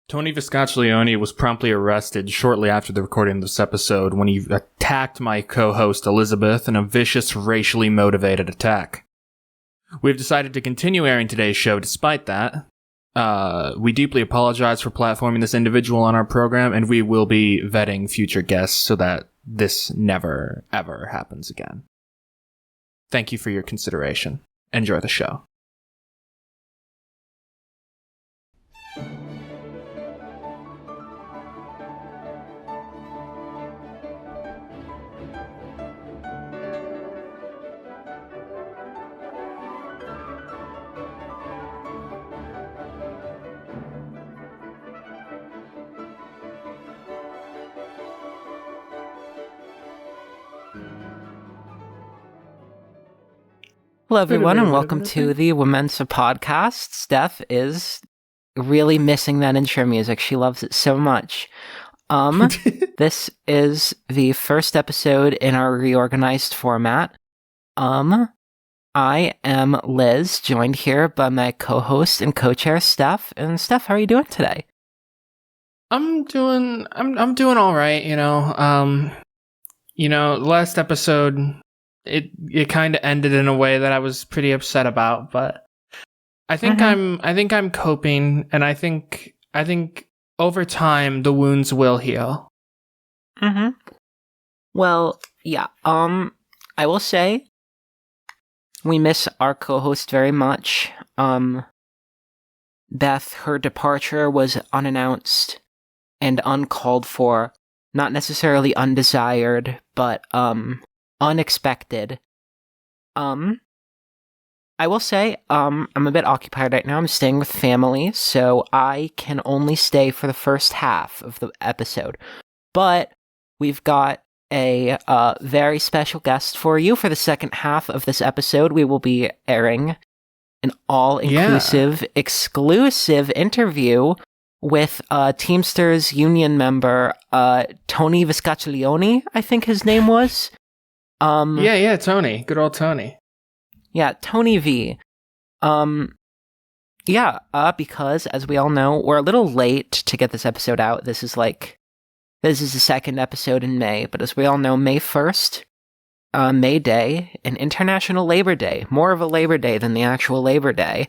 Tony Viscacciolione was promptly arrested shortly after the recording of this episode when he attacked my co-host Elizabeth in a vicious, racially motivated attack. We've decided to continue airing today's show despite that. We deeply apologize for platforming this individual on our program, and we will be vetting future guests so that this never, ever happens again. Thank you for your consideration. Enjoy the show. Hello, everyone, and welcome to the WoMENSA podcast. Steph is really missing that intro music. She loves it so much. This is the first episode in our reorganized format. I am Liz, joined here by my co-host and co-chair, Steph. And Steph, how are you doing today? I'm doing all right, last episode it kind of ended in a way that I was pretty upset about, but I think I'm coping, and I think over time the wounds will heal. Well, yeah. I will say we miss our co-host very much. Beth, her departure was unannounced and uncalled for, not necessarily undesired, but unexpected. I will say, I'm a bit occupied right now. I'm staying with family, so I can only stay for the first half of the episode. But we've got a very special guest for you for the second half of this episode. We will be airing an all-inclusive, exclusive interview with Teamsters union member Tony Viscacciolione, I think his name was. Tony. Good old Tony. Yeah, Tony V. Because, as we all know, we're a little late to get this episode out. This is the second episode in May, but as we all know, May 1st, May Day, an International Labor Day. More of a Labor Day than the actual Labor Day.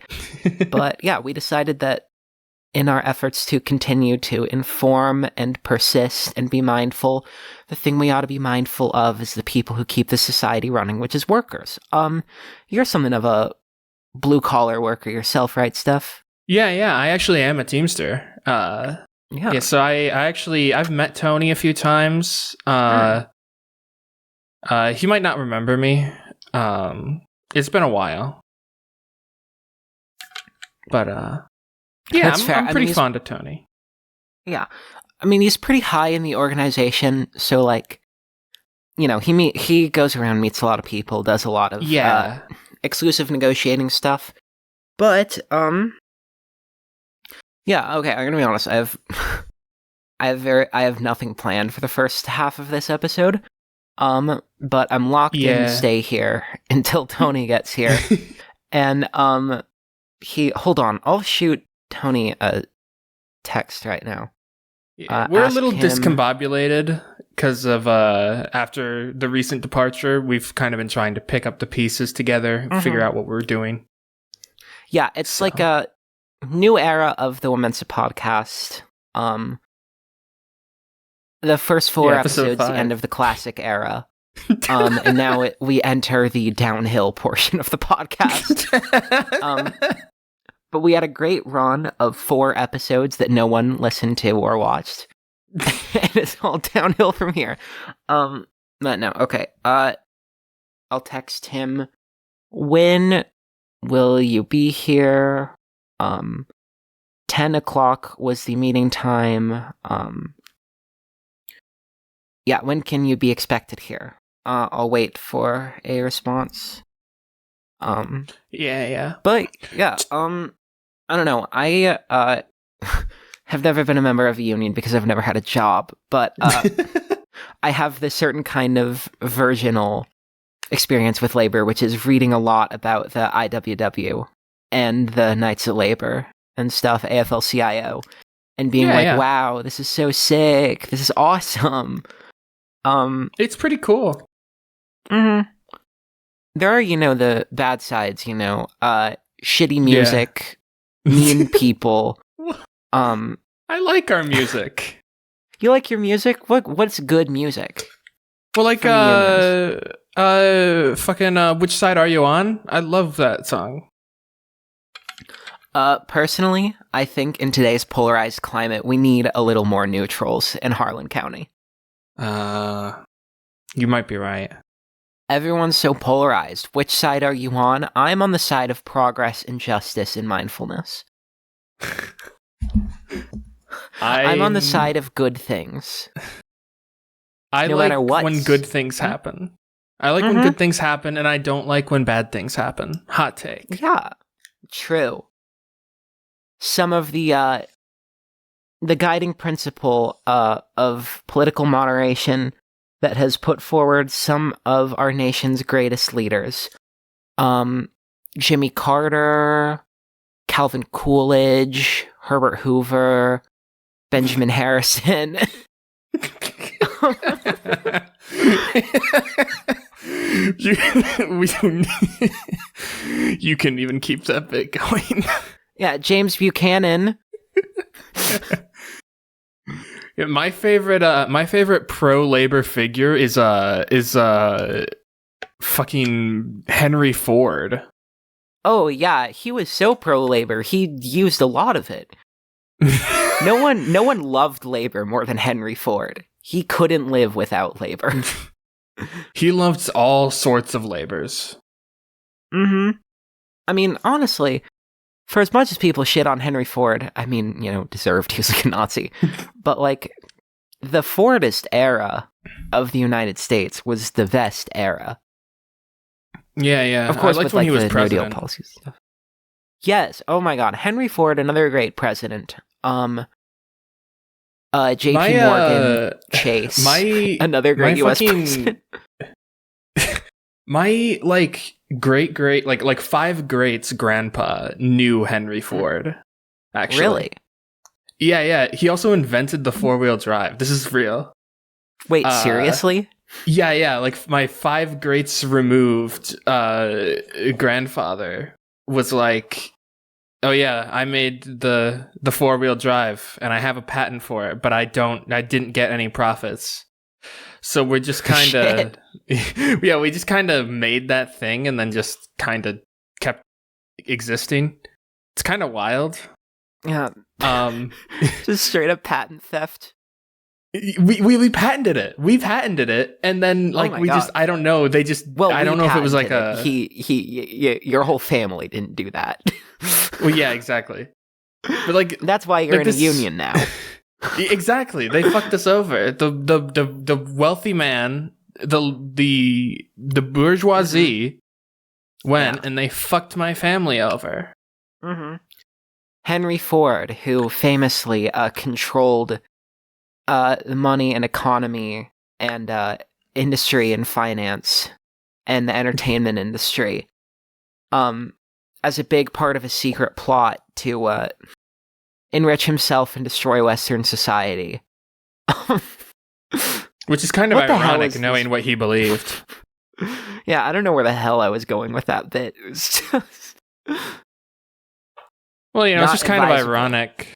But yeah, we decided that in our efforts to continue to inform and persist and be mindful, the thing we ought to be mindful of is the people who keep the society running, which is workers. You're something of a blue-collar worker yourself, right, Steph? Yeah, I actually am a Teamster. So I've met Tony a few times. He might not remember me. It's been a while. But, yeah, I'm pretty fond of Tony. Yeah. I mean, he's pretty high in the organization, so, he goes around, meets a lot of people, does a lot of exclusive negotiating stuff. But, I'm gonna be honest, I have nothing planned for the first half of this episode, but I'm locked in to stay here until Tony gets here. And, hold on, I'll shoot Tony a text right now. We're a little discombobulated because of after the recent departure. We've kind of been trying to pick up the pieces together and figure out what we're doing. Yeah, it's like a new era of the WoMENSA podcast. The first 4 episodes, the end of the classic era. And now we enter the downhill portion of the podcast. But we had a great run of 4 episodes that no one listened to or watched. And it's all downhill from here. But no, okay. I'll text him. When will you be here? 10 o'clock was the meeting time. When can you be expected here? I'll wait for a response. But yeah, I don't know. I have never been a member of a union because I've never had a job, but I have this certain kind of virginal experience with labor, which is reading a lot about the IWW and the Knights of Labor and stuff, AFL-CIO. and being Yeah. wow, this is so sick, this is awesome. It's pretty cool. Mm-hmm. There are, the bad sides, shitty music, mean people. I like our music. You like your music? What's good music? Well, like, Which Side Are You On? I love that song. Personally, I think in today's polarized climate, we need a little more neutrals in Harlan County. You might be right. Everyone's so polarized. Which side are you on? I'm on the side of progress and justice and mindfulness. I'm on the side of good things. I no like matter what. when good things happen. I like when good things happen, and I don't like when bad things happen. Hot take. Yeah, true. Some of the guiding principle of political moderation that has put forward some of our nation's greatest leaders. Jimmy Carter, Calvin Coolidge, Herbert Hoover, Benjamin Harrison. You can even keep that bit going. Yeah, James Buchanan. Yeah, my favorite pro-labor figure is fucking Henry Ford. Oh yeah, he was so pro-labor. He used a lot of it. No one loved labor more than Henry Ford. He couldn't live without labor. He loved all sorts of labors. Mm-hmm. I mean, honestly, for as much as people shit on Henry Ford, I mean, deserved, he was like a Nazi. But like, the Fordist era of the United States was the best era. Yeah. Of course, I liked with when like he was the president. No Deal policies and stuff. Yes. Oh my God, Henry Ford, another great president. J.P. Morgan Chase, another great U.S. president. My great like five greats grandpa knew Henry Ford. Actually, Really? Yeah. He also invented the 4-wheel drive. This is real. Wait, seriously? Yeah. Like my five greats removed grandfather was like, oh yeah, I made the 4-wheel drive and I have a patent for it, but I didn't get any profits. So we're just kind of, we just kind of made that thing and then just kind of kept existing. It's kind of wild. Yeah. Just straight up patent theft. We patented it. We patented it, and then I don't know. They just I don't know if it was like a your whole family didn't do that. Well, yeah, exactly. But like that's why you're in a union now. Exactly. They fucked us over. The wealthy man, the bourgeoisie went and they fucked my family over. Mm-hmm. Henry Ford, who famously controlled the money and economy and industry and finance and the entertainment industry, as a big part of a secret plot to enrich himself and destroy Western society. Which is kind of ironic, knowing what he believed. Yeah, I don't know where the hell I was going with that bit. It was just... Well, it's just kind of ironic,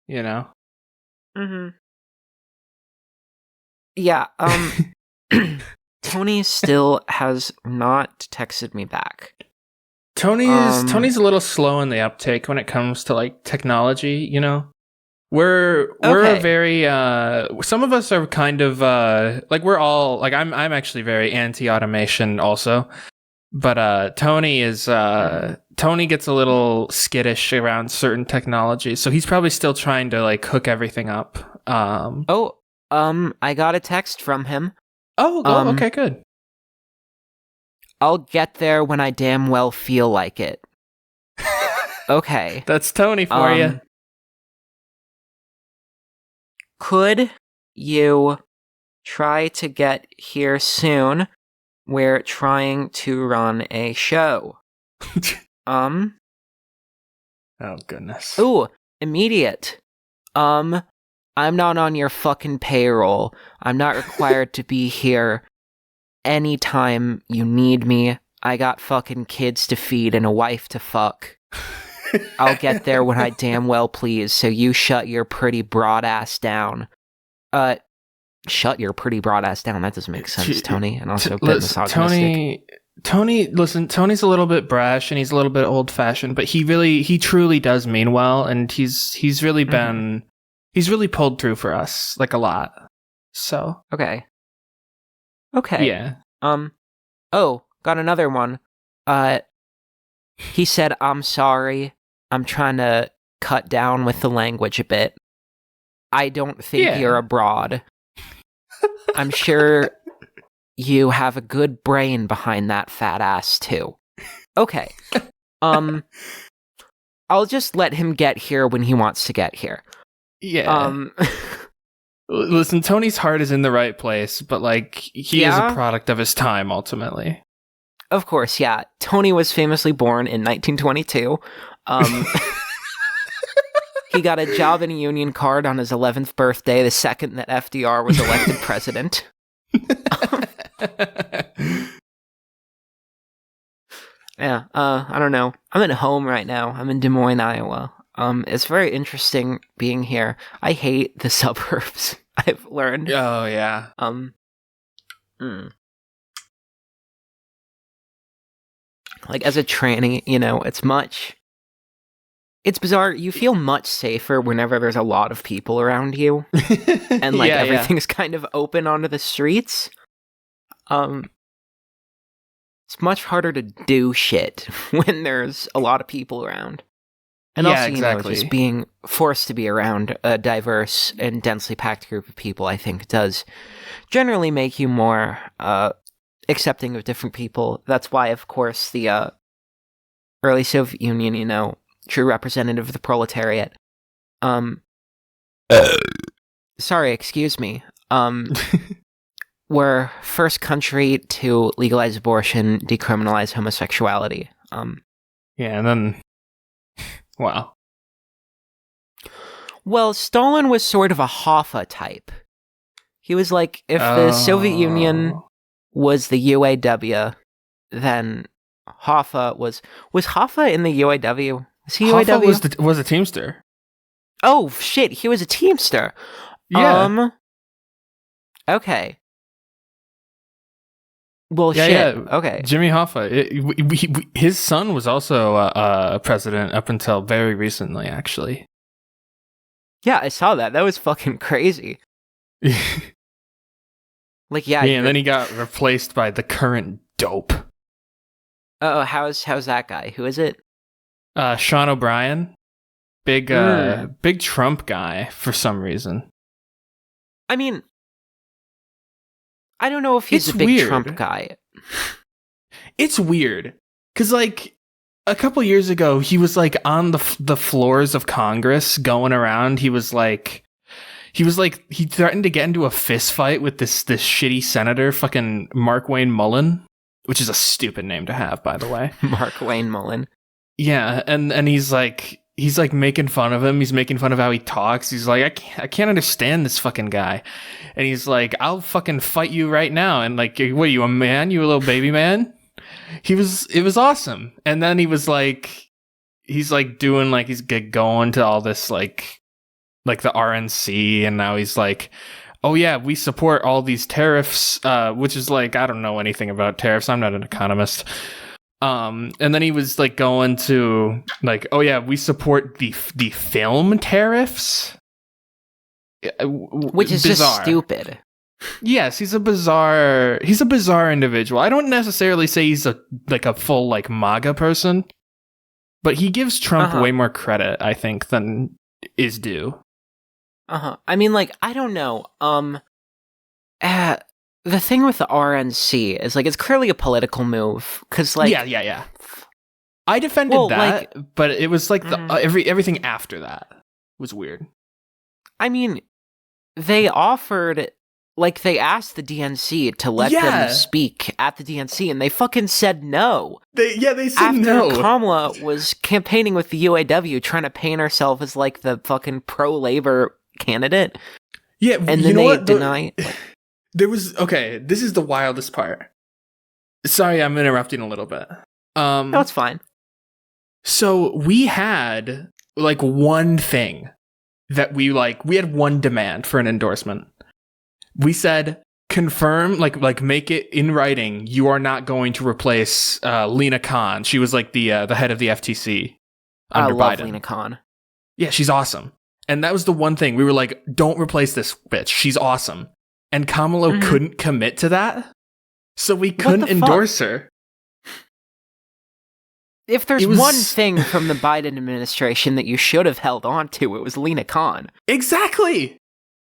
Mm-hmm. Yeah, Tony still has not texted me back. Tony's a little slow in the uptake when it comes to like technology, We're a very some of us are kind of like we're all like I'm actually very anti-automation also. But Tony is Tony gets a little skittish around certain technologies, so he's probably still trying to like hook everything up. I got a text from him. Okay, good. I'll get there when I damn well feel like it. Okay. That's Tony for you. Could you try to get here soon? We're trying to run a show. Oh, goodness. Ooh, immediate. I'm not on your fucking payroll. I'm not required to be here anytime you need me. I got fucking kids to feed and a wife to fuck. I'll get there when I damn well please, so you shut your pretty broad ass down. Shut your pretty broad ass down. That doesn't make sense, Tony. And also a bit misogynistic. Tony's a little bit brash and he's a little bit old fashioned, but he truly does mean well, and he's really been he's really pulled through for us like a lot. So Okay. Yeah. Oh, got another one. He said, "I'm sorry. I'm trying to cut down with the language a bit. I don't think you're a broad. I'm sure you have a good brain behind that fat ass too." Okay. I'll just let him get here when he wants to get here. Yeah. Listen, Tony's heart is in the right place, but like he is a product of his time ultimately. Of course, yeah. Tony was famously born in 1922. He got a job in a union card on his 11th birthday, the second that FDR was elected president. Yeah, I don't know. I'm at home right now. I'm in Des Moines, Iowa. It's very interesting being here. I hate the suburbs, I've learned. Oh, yeah. Like, as a tranny, you know, it's bizarre. You feel much safer whenever there's a lot of people around you. And, like, everything's kind of open onto the streets. It's much harder to do shit when there's a lot of people around. And also, you know, just being forced to be around a diverse and densely packed group of people, I think, does generally make you more accepting of different people. That's why, of course, the early Soviet Union, you know, true representative of the proletariat. Sorry, excuse me. Were first country to legalize abortion, decriminalize homosexuality. Yeah, and then wow. Well, Stalin was sort of a Hoffa type. He was like, if the Soviet Union was the UAW, then Hoffa was Hoffa in the UAW? Was he Hoffa UAW? was a Teamster. Oh shit, he was a Teamster. Yeah. Okay. Well, yeah, shit. Yeah. Okay. Jimmy Hoffa. His son was also a president up until very recently, actually. Yeah, I saw that. That was fucking crazy. Like, yeah. Yeah, and then he got replaced by the current dope. Oh, how's that guy? Who is it? Sean O'Brien. Big Trump guy for some reason. I mean, I don't know if he's a big Trump guy. It's weird. Because, like, a couple years ago, he was, like, on the floors of Congress going around. He threatened to get into a fist fight with this shitty senator, fucking Mark Wayne Mullen, which is a stupid name to have, by the way. Mark Wayne Mullen. Yeah, and he's making fun of him. He's making fun of how he talks. He's like, I can't understand this fucking guy. And he's like, I'll fucking fight you right now. And like, what are you, a man? You a little baby man? It was awesome. And then he was like, he's like doing like, he's going to all this like the RNC. And now he's like, oh yeah, we support all these tariffs, which is like, I don't know anything about tariffs. I'm not an economist. And then he was like going to like, oh yeah, we support the film tariffs, which is bizarre. Just stupid. Yes, he's a bizarre individual. I don't necessarily say he's a full like MAGA person, but he gives Trump way more credit, I think, than is due. I mean, like, I don't know. The thing with the RNC is, like, it's clearly a political move, because, like... Yeah. I defended that, like, but it was, like, everything after that was weird. I mean, they offered Like, they asked the DNC to let them speak at the DNC, and they fucking said no. They said no. After Kamala was campaigning with the UAW, trying to paint herself as, like, the fucking pro-labor candidate. Yeah, and then they deny... There was... Okay, this is the wildest part. Sorry, I'm interrupting a little bit. No, it's fine. So, we had, like, one thing that we had one demand for an endorsement. We said, confirm, like make it in writing, you are not going to replace Lena Khan. She was like the head of the FTC under Biden. I love Lena Khan. Yeah, she's awesome. And that was the one thing. We were like, don't replace this bitch. She's awesome. And Kamala couldn't commit to that. So we couldn't endorse her. If there's one thing from the Biden administration that you should have held on to, it was Lena Khan. Exactly.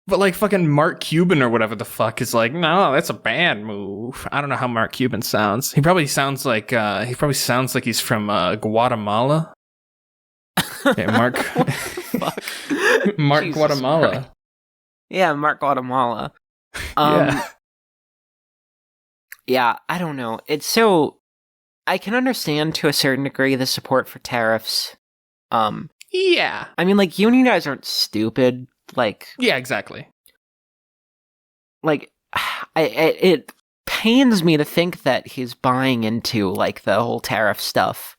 But like fucking Mark Cuban or whatever the fuck is like, no, that's a bad move. I don't know how Mark Cuban sounds. He probably sounds like he's from Guatemala. Yeah, Mark. Fuck. Mark Jesus Guatemala. Christ. Yeah, Mark Guatemala. Yeah, I don't know. It's so... I can understand to a certain degree the support for tariffs. Yeah. I mean, like, union guys aren't stupid. Like... Yeah, exactly. Like, it pains me to think that he's buying into, like, the whole tariff stuff.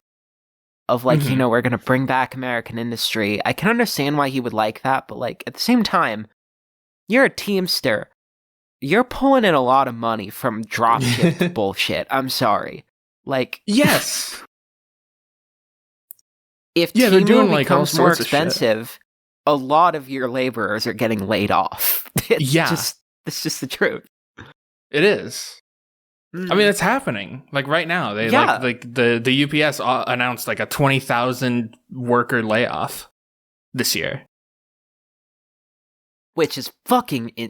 Of, like, you know, we're gonna bring back American industry. I can understand why he would like that, but, like, at the same time, you're a Teamster. You're pulling in a lot of money from dropship bullshit. I'm sorry. Like... Yes! If Temu becomes more expensive... a lot of your laborers are getting laid off. It's just the truth. It is. I mean, it's happening. Like right now, they like the UPS announced like a 20,000 worker layoff this year. Which is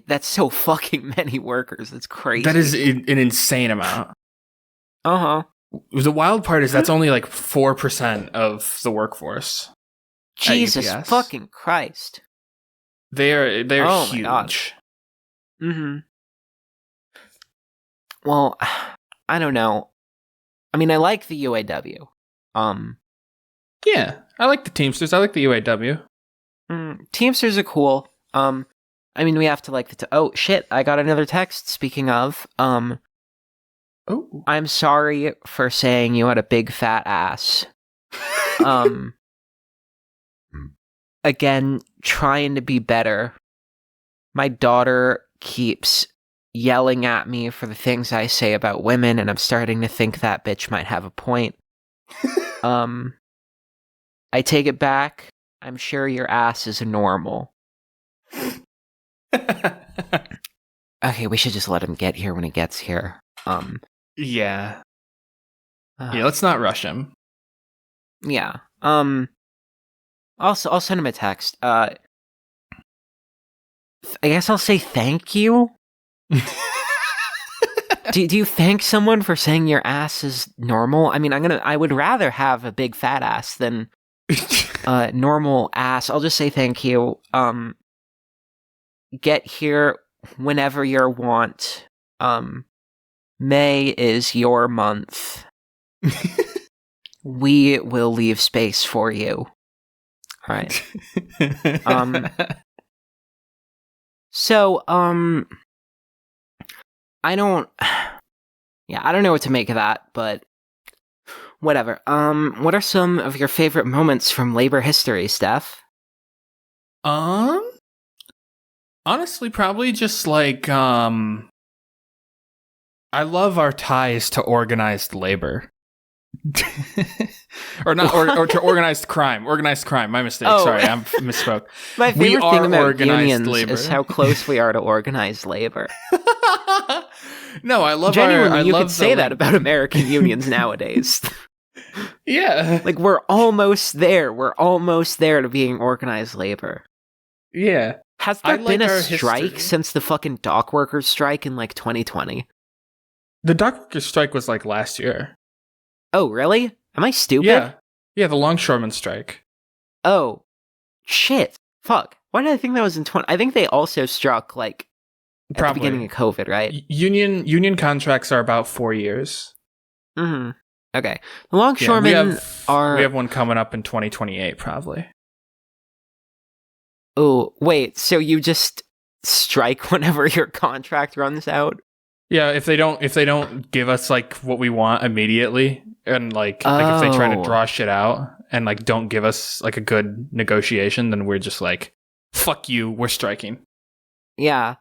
that's so fucking many workers. It's crazy. That is an insane amount. Uh-huh. The wild part is that's only like 4% of the workforce. Jesus fucking Christ. They're huge. My God. Mm-hmm. Well, I don't know. I mean, I like the UAW. Yeah, I like the Teamsters. I like the UAW. Teamsters are cool. I mean, we have to like the... oh, shit, I got another text, speaking of. Oh. I'm sorry for saying you had a big fat ass. Again, trying to be better. My daughter keeps yelling at me for the things I say about women, and I'm starting to think that bitch might have a point. I take it back. I'm sure your ass is normal. Okay, we should just let him get here when he gets here. Yeah. Yeah, let's not rush him. Yeah. I'll send him a text. I guess I'll say thank you. Do you thank someone for saying your ass is normal? I mean, I would rather have a big fat ass than normal ass. I'll just say thank you. Get here whenever you want. May is your month. We will leave space for you. All right. So, I don't know what to make of that, but whatever. What are some of your favorite moments from labor history, Steph? Honestly, probably just like, I love our ties to organized labor. or to organized crime. My mistake. Oh. Sorry, I misspoke. My favorite thing about unions is how close we are to organized labor. No, I love Genuinely, you could say that about American unions nowadays. Yeah. Like, we're almost there. We're almost there to being organized labor. Yeah. Has there been a strike since the fucking dock workers strike in, like, 2020? The dock workers strike was, like, last year. Oh, really? Am I stupid? Yeah, the longshoreman strike. Oh. Shit. Fuck. Why did I think that was in 20... I think they also struck, like, At the beginning of COVID, right? Union contracts are about 4 years. Mm-hmm. Okay. The longshoremen we have one coming up in 2028, probably. Oh, wait, so you just strike whenever your contract runs out? Yeah, if they don't give us like what we want immediately, and like if they try to draw shit out and like don't give us like a good negotiation, then we're just like, fuck you, we're striking. Yeah.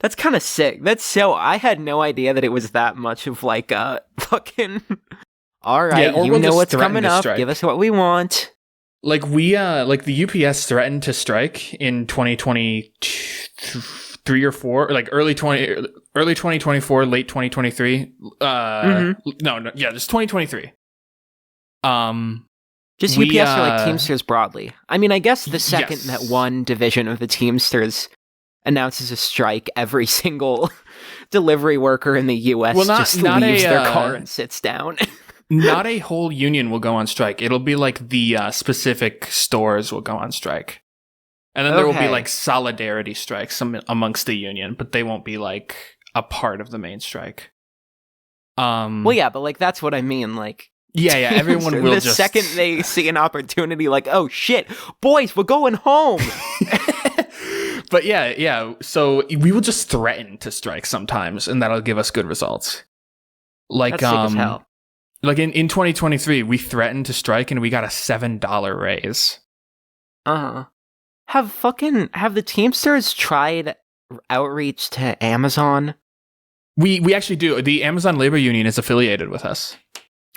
That's kind of sick. I had no idea that it was that much of like a fucking all right, yeah, you know what's coming up, give us what we want. Like like the UPS threatened to strike in 2023 or 4, like early 2024, late 2023. No, yeah, just 2023. Just UPS or like Teamsters broadly. I mean, I guess the second that one division of the Teamsters announces a strike, every single delivery worker in the U.S. just leaves their car and sits down. Not a whole union will go on strike. It'll be like the specific stores will go on strike. And then there will be like solidarity strikes amongst the union, but they won't be like a part of the main strike. Well, yeah, but like that's what I mean. Like, yeah, everyone will the second they see an opportunity, like, oh shit, boys, we're going home. But yeah. So we will just threaten to strike sometimes, and that'll give us good results. Like, that's sick as hell. Like in 2023, we threatened to strike, and we got a $7 raise. Have the Teamsters tried outreach to Amazon? We actually do. The Amazon Labor Union is affiliated with us.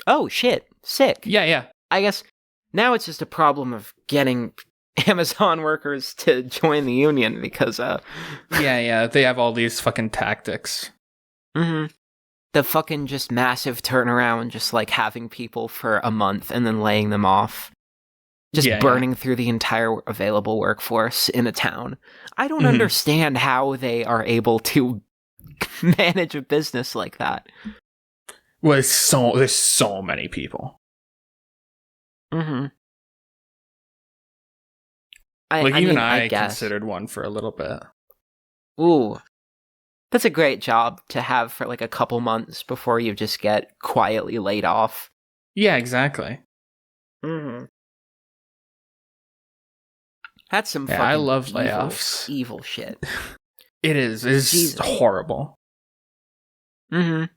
Oh shit! Sick. Yeah. I guess now it's just a problem of getting Amazon workers to join the union because yeah, they have all these fucking tactics. Mm-hmm. The fucking just massive turnaround, just like having people for a month and then laying them off. Just burning through the entire available workforce in a town. I don't understand how they are able to manage a business like that. Well, there's so many people. Mm-hmm. I considered one for a little bit. Ooh. That's a great job to have for like a couple months before you just get quietly laid off. Yeah, exactly. Mm-hmm. That's some fucking I love layoffs. Evil shit. It is. It's horrible. Mm-hmm.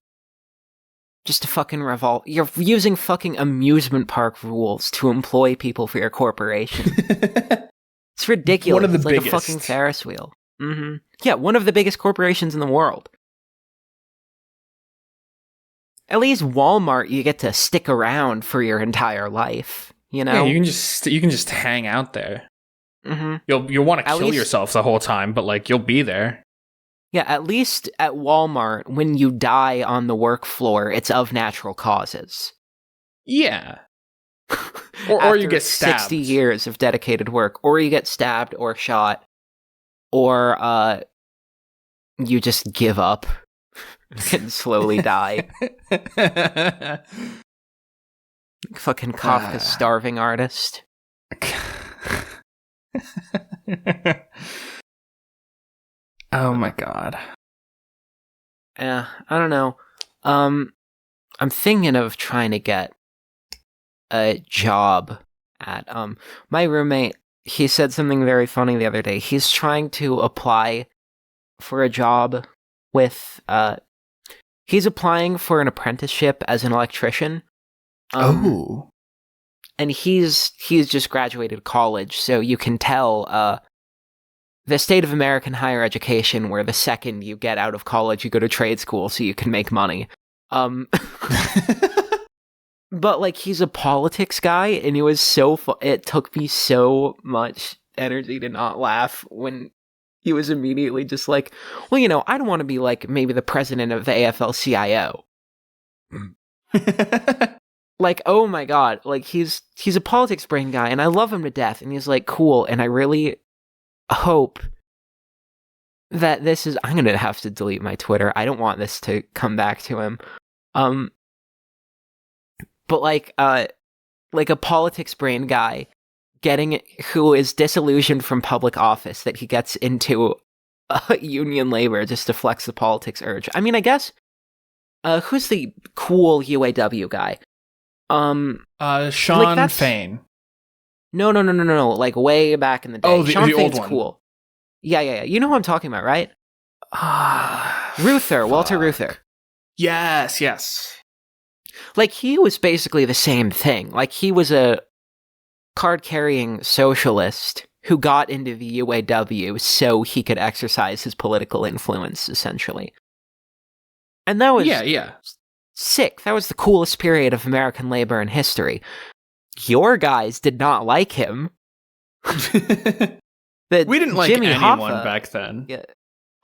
Just to fucking revolt. You're using fucking amusement park rules to employ people for your corporation. It's ridiculous. One of the it's biggest. Like a fucking Ferris wheel. Mm-hmm. Yeah, one of the biggest corporations in the world. At least Walmart, you get to stick around for your entire life. You know, yeah, you can just hang out there. Mm-hmm. You'll want to kill yourself the whole time, but like you'll be there. Yeah, at least at Walmart, when you die on the work floor, it's of natural causes. Yeah. or you get stabbed. 60 years of dedicated work, or you get stabbed or shot, or you just give up and slowly die. Fucking Kafka's starving artist. Oh my god. Yeah, I don't know. I'm thinking of trying to get a job at my roommate. He said something very funny the other day. He's trying to apply for a job with he's applying for an apprenticeship as an electrician. And he's just graduated college, so you can tell the state of American higher education, where the second you get out of college, you go to trade school so you can make money. But like he's a politics guy, and it was so it took me so much energy to not laugh when he was immediately just like, well, you know, I don't want to be like maybe the president of the AFL-CIO. Like, oh my god, like he's a politics brain guy, and I love him to death, and he's like cool, and I really hope that this is. I'm gonna have to delete my Twitter. I don't want this to come back to him. But like a politics brain guy who is disillusioned from public office, that he gets into union labor just to flex the politics urge. I mean, I guess, who's the cool UAW guy? Sean Fain. No, like way back in the day. Oh, Sean the old Fain's one. Cool. Yeah. You know who I'm talking about, right? Reuther, Walter Reuther. Yes. Like, he was basically the same thing. Like, he was a card-carrying socialist who got into the UAW so he could exercise his political influence, essentially. And that was sick. That was the coolest period of American labor in history. Your guys did not like him. We didn't like Jimmy anyone Hoffa, back then. Yeah,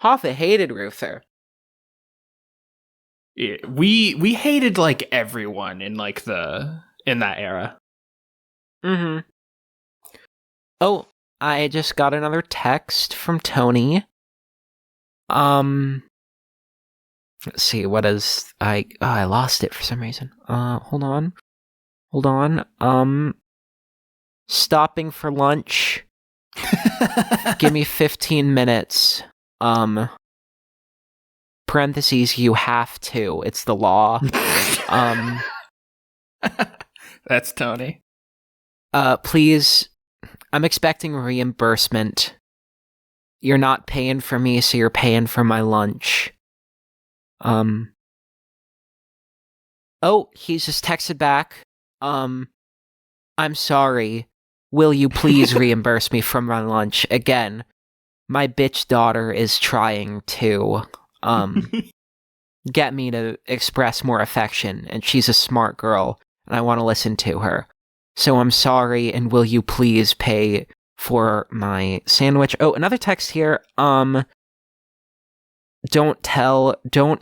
Hoffa hated Reuther. Yeah, we hated like everyone in like in that era. Mm-hmm. Oh, I just got another text from Tony. Let's see, what is I lost it for some reason. Hold on. Stopping for lunch. Give me 15 minutes. Parentheses, you have to. It's the law. That's Tony. Please, I'm expecting reimbursement. You're not paying for me, so you're paying for my lunch. Oh, he's just texted back. I'm sorry. Will you please reimburse me from my lunch? Again, my bitch daughter is trying to, get me to express more affection, and she's a smart girl, and I want to listen to her. So I'm sorry, and will you please pay for my sandwich? Oh, another text here. Don't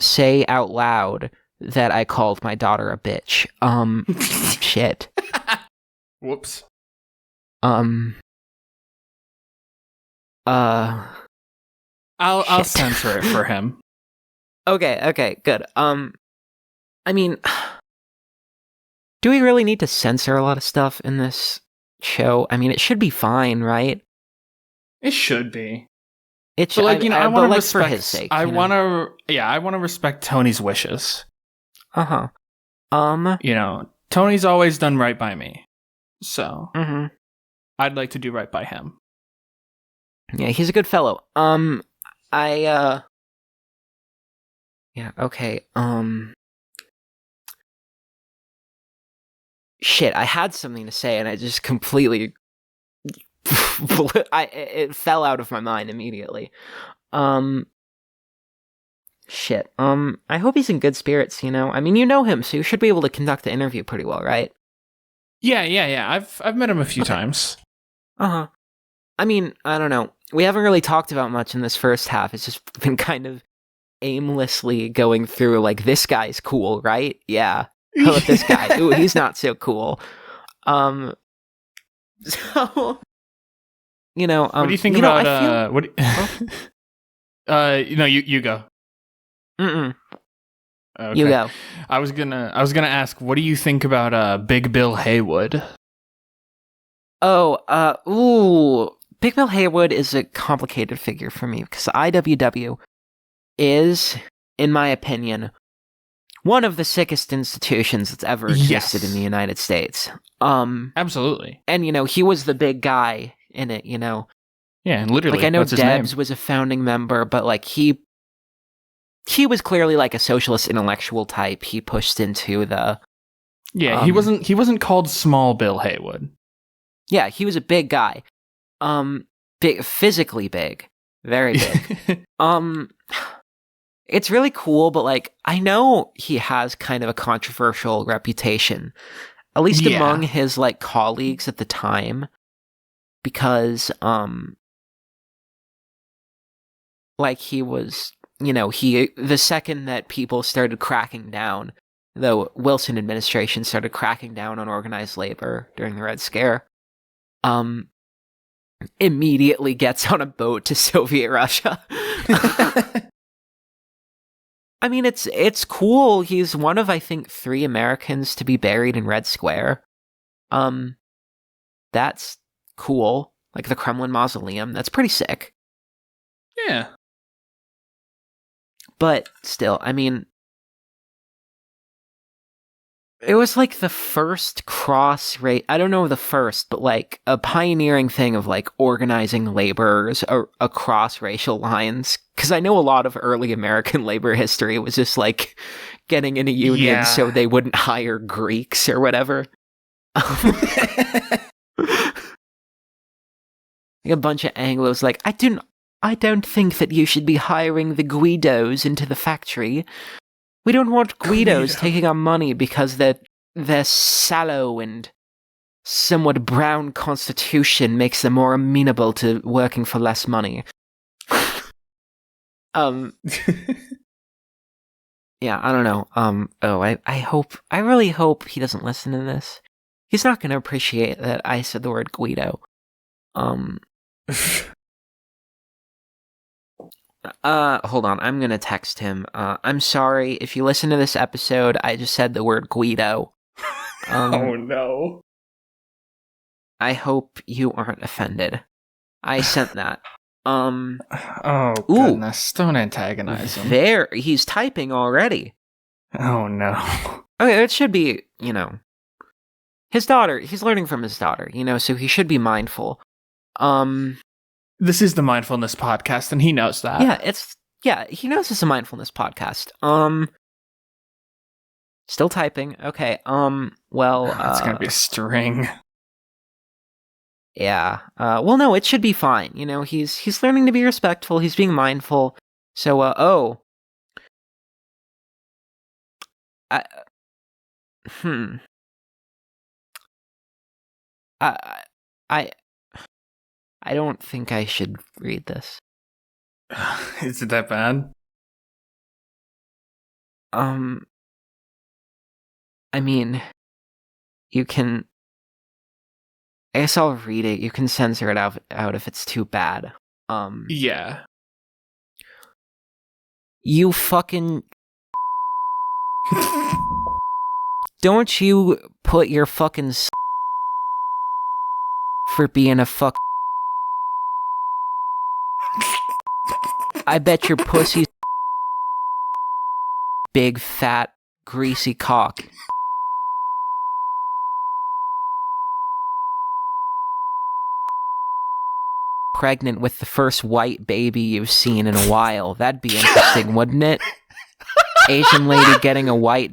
say out loud that I called my daughter a bitch. Shit. Whoops. I'll censor it for him. Okay, good. I mean, do we really need to censor a lot of stuff in this show? I mean, it should be fine, right? It should be. It should, but, like, I want to respect for his sake. I want to respect Tony's wishes. Tony's always done right by me, so I'd like to do right by him. Yeah, he's a good fellow. Yeah, okay. Shit, I had something to say and I just completely it fell out of my mind immediately. Shit. I hope he's in good spirits, you know? I mean, you know him, so you should be able to conduct the interview pretty well, right? Yeah. I've met him a few times. I mean, I don't know. We haven't really talked about much in this first half. It's just been kind of aimlessly going through, like, this guy's cool, right? Yeah. How about this guy? Ooh, he's not so cool. So, you know, what do you think about, what? You go. Okay. Okay. You go. I was gonna ask, what do you think about Big Bill Haywood? Big Bill Haywood is a complicated figure for me because IWW is, in my opinion, one of the sickest institutions that's ever existed in the United States. Absolutely. And, you know, he was the big guy in it, you know. Yeah, and literally, like, I know what's his Debs name? was a founding member, but, like, he was clearly like a socialist intellectual type. He pushed into the... Yeah, he wasn't called Small Bill Haywood. Yeah, he was a big guy. Big, physically big. Very big. It's really cool, but, like, I know he has kind of a controversial reputation, at least among his, like, colleagues at the time, because, like, he was, you know, the second that people started cracking down, the Wilson administration started cracking down on organized labor during the Red Scare, immediately gets on a boat to Soviet Russia. I mean, it's cool. He's one of, I think, 3 Americans to be buried in Red Square. That's cool. Like the Kremlin Mausoleum. That's pretty sick. Yeah. But still, I mean, it was like the first I don't know the first, but like a pioneering thing of like organizing laborers across racial lines. Because I know a lot of early American labor history was just like getting in a union so they wouldn't hire Greeks or whatever. Like a bunch of Anglos like, I don't think that you should be hiring the Guidos into the factory. We don't want Guidos taking our money because their sallow and somewhat brown constitution makes them more amenable to working for less money. Yeah, I don't know. I really hope he doesn't listen to this. He's not going to appreciate that I said the word Guido. Hold on, I'm gonna text him. I'm sorry if you listen to this episode, I just said the word Guido. Oh no. I hope you aren't offended. I sent that. Oh goodness, don't antagonize him. There, he's typing already. Oh no. Okay, it should be, his daughter, he's learning from his daughter, so he should be mindful. This is the mindfulness podcast, and he knows that. He knows it's a mindfulness podcast. Still typing. Okay. Well, it's gonna be a string. Yeah. Well, no, it should be fine. He's learning to be respectful. He's being mindful. So, I don't think I should read this. Is it that bad? I mean, you can... I guess I'll read it. You can censor it out if it's too bad. Yeah. You fucking... Don't you put your fucking for being a fuck... I bet your pussy's big, fat, greasy cock. Pregnant with the first white baby you've seen in a while. That'd be interesting, wouldn't it? Asian lady getting a white...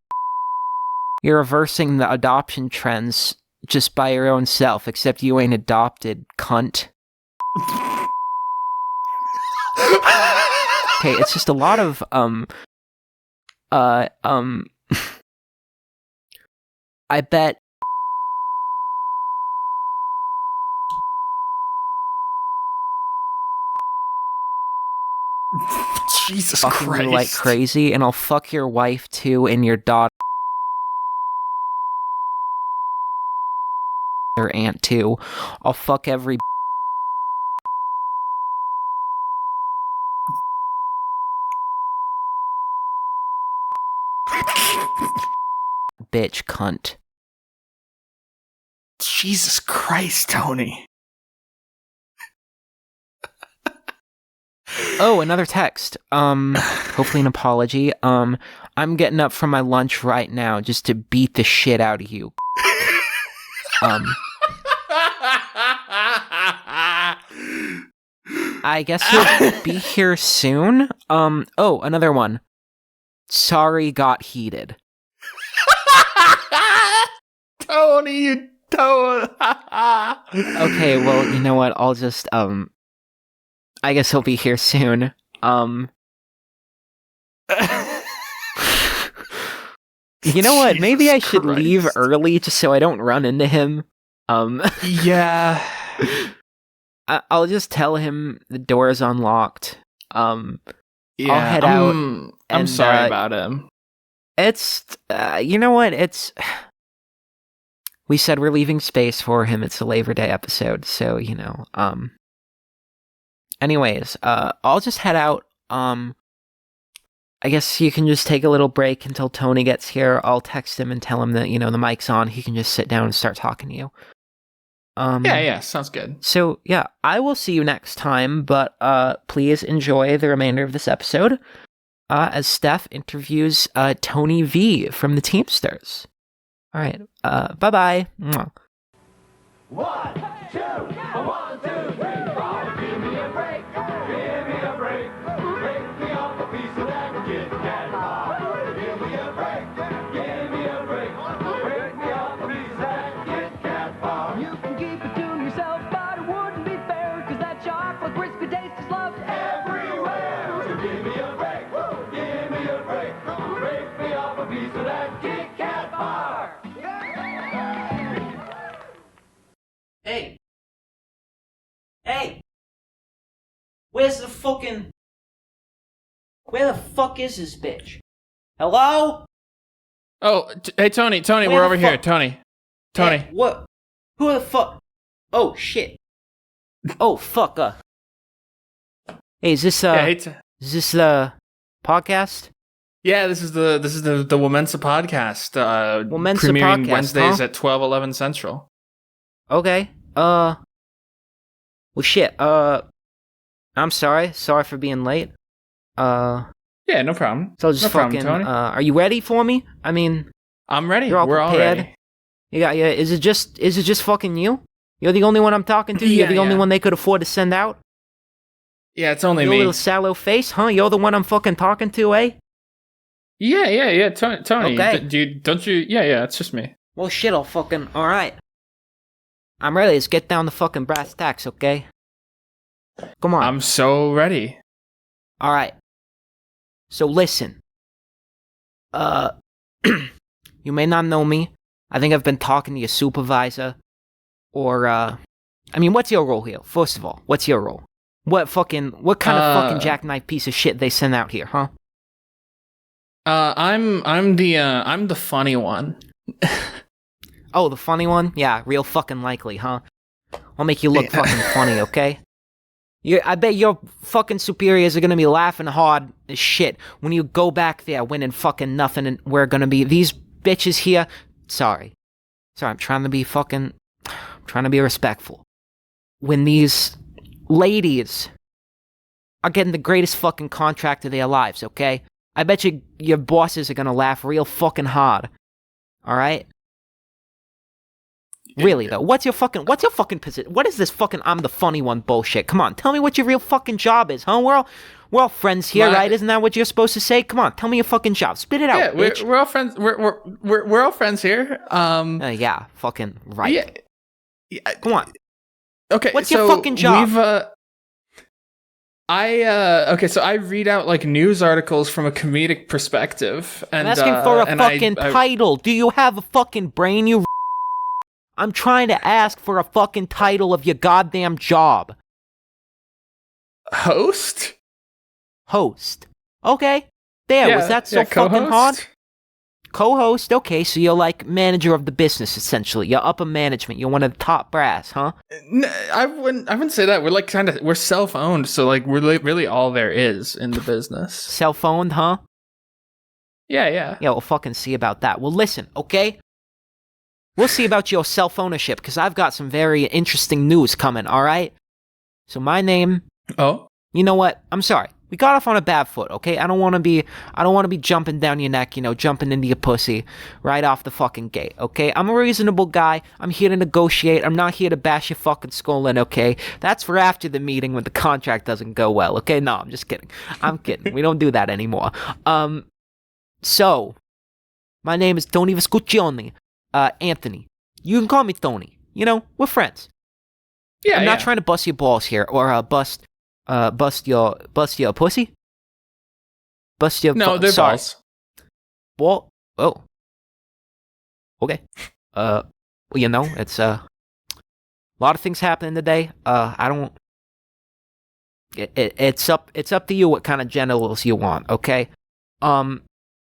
You're reversing the adoption trends just by your own self, except you ain't adopted, cunt. Okay, it's just a lot of, I bet... Jesus fucking Christ. You like crazy, and I'll fuck your wife too, and your daughter... Their aunt too. I'll fuck every... bitch cunt. Jesus Christ, Tony. Oh, another text. Hopefully an apology. I'm getting up from my lunch right now just to beat the shit out of you. I guess you'll be here soon. Oh, another one. Sorry, got heated. Tony, you don't. Okay, well, you know what? I'll just, I guess he'll be here soon. You know what? Maybe I should leave early just so I don't run into him. Yeah. I'll just tell him the door is unlocked. Yeah, I'll head out. I'm sorry about him. It's, you know what? We said we're leaving space for him. It's a Labor Day episode, so, anyways, I'll just head out. I guess you can just take a little break until Tony gets here. I'll text him and tell him that, the mic's on. He can just sit down and start talking to you. Yeah, sounds good. So, yeah, I will see you next time, but please enjoy the remainder of this episode. as Steph interviews Tony V from the Teamsters. All right. Bye-bye. Mwah. 1, 2, 1, 2, 3, 4. Give me a break. Give me a break. Break me off a piece of that Kit Kat bar. Give me a break. Give me a break. Break me off a piece of that Kit Kat bar. You can keep it to yourself, but it wouldn't be fair, 'cause that chocolate crispy taste is loved Everywhere. So give me a break. Give me a break. Break me off a piece of that Kit Kat bar. Hey! Hey! Where's the fucking... Where the fuck is this bitch? Hello? Oh, hey, Tony, Where we're the over here. fuck- Tony. Hey, what? Who the fuck? Oh, shit. Oh, fuck, Hey, is this Yeah, is this the podcast? yeah, this is the WoMENSA podcast. WoMENSA premiering podcast, Wednesdays huh? at 12:11 Central. Okay. Well, shit. I'm sorry. Sorry for being late. Yeah, no problem. So just no fucking. problem, Tony. Are you ready for me? I mean, I'm ready. you're all We're all prepared. ready. yeah. Is it just fucking you? You're the only one I'm talking to. You're Yeah, the only yeah. one they could afford to send out. Yeah, it's only Your me. little sallow face, huh? You're the one I'm fucking talking to, eh? Yeah. Tony, Okay. don't you? Yeah, it's just me. Well, shit. All right. I'm ready. Let's get down to fucking brass tacks, okay? Come on. I'm so ready. All right. So listen. You may not know me. I think I've been talking to your supervisor. Or, I mean, what's your role here? First of all, what's your role? What kind of fucking jackknife piece of shit they send out here, huh? I'm the funny one. Oh, the funny one? Yeah, real fucking likely, huh? I'll make you look fucking funny, okay? I bet your fucking superiors are gonna be laughing hard as shit when you go back there winning fucking nothing, and we're gonna be these bitches here. Sorry, I'm trying to be respectful. When these ladies are getting the greatest fucking contract of their lives, okay? I bet you your bosses are gonna laugh real fucking hard. All right? Really though, what's your fucking position? What is this fucking I'm the funny one bullshit? Come on, tell me what your real fucking job is, huh? We're all friends here, right? Isn't that what you're supposed to say? Come on, tell me your fucking job. Spit it out, Yeah, bitch. we're all friends. We're all friends here. Yeah, fucking right. Yeah. Come on. Okay. What's your fucking job? So I read out like news articles from a comedic perspective, and I'm asking for a and fucking title. Do you have a fucking brain, you? I'm trying to ask for a fucking title of your goddamn job. Host. Okay. There, was that so fucking co-host? hard? Co-host, okay, so you're like manager of the business, essentially. You're upper management. You're one of the top brass, huh? I wouldn't say that. We're like we're self-owned, so like we're really all there is in the business. Self-owned, huh? Yeah. Yeah, we'll fucking see about that. Well, listen, okay? We'll see about your self-ownership, because I've got some very interesting news coming, alright? So my name... Oh? You know what? I'm sorry. We got off on a bad foot, okay? I don't want to be jumping down your neck, jumping into your pussy right off the fucking gate, okay? I'm a reasonable guy. I'm here to negotiate. I'm not here to bash your fucking skull in, okay? That's for after the meeting when the contract doesn't go well, okay? No, I'm just kidding. I'm kidding. We don't do that anymore. So, my name is Tony Vescuccioni. Anthony. You can call me Tony. We're friends. Yeah, I'm not trying to bust your balls here, or bust your pussy. Bust your No, they're sorry. balls. Ball. Oh. Okay. It's a lot of things happening today. I don't. It's up to you what kind of genitals you want. Okay.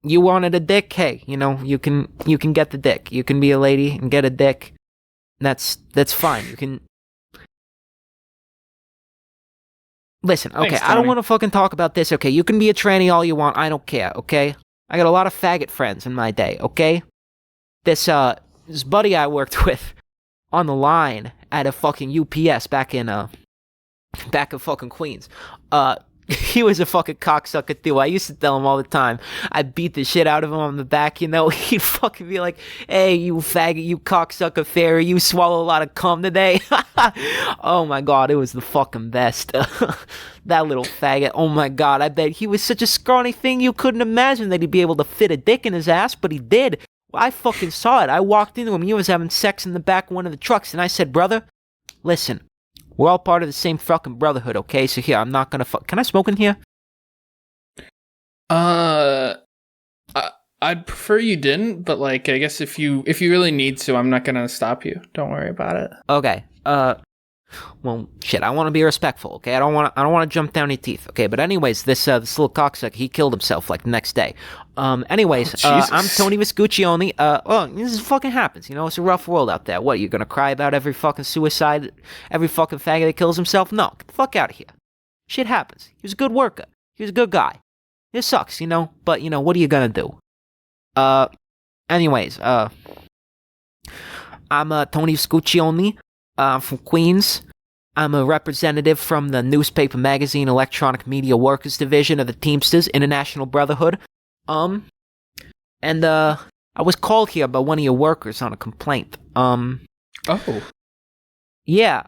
You wanted a dick? Hey, you can get the dick. You can be a lady and get a dick. That's fine. You can. Listen, okay, Thanks, I don't Tony. want to fucking talk about this, okay? You can be a tranny all you want, I don't care, okay? I got a lot of faggot friends in my day, okay? This buddy I worked with on the line at a fucking UPS back in fucking Queens, He was a fucking cocksucker too. I used to tell him all the time. I beat the shit out of him on the back, you know. He'd fucking be like, "Hey, you faggot, you cocksucker fairy, you swallow a lot of cum today." Oh my god, it was the fucking best. That little faggot. Oh my god, I bet he was such a scrawny thing you couldn't imagine that he'd be able to fit a dick in his ass, but he did. I fucking saw it. I walked into him. He was having sex in the back of one of the trucks, and I said, "Brother, listen. We're all part of the same fucking brotherhood, okay? So here, I'm not gonna Can I smoke in here?" I'd prefer you didn't, but like, I guess if you really need to, I'm not gonna stop you. Don't worry about it. Okay. Well, shit. I want to be respectful, okay? I don't want to jump down your teeth, okay? But anyways, this little cocksucker, he killed himself like the next day. Anyways, I'm Tony Vescuccioni. Well, this fucking happens, you know. It's a rough world out there. What, you're gonna cry about every fucking suicide, every fucking faggot that kills himself? No, get the fuck out of here. Shit happens. He was a good worker. He was a good guy. It sucks, you know. But you know, what are you gonna do? Anyways, I'm Tony Vescuccioni. I'm from Queens. I'm a representative from the newspaper magazine Electronic Media Workers Division of the Teamsters International Brotherhood. And I was called here by one of your workers on a complaint. Oh. Yeah,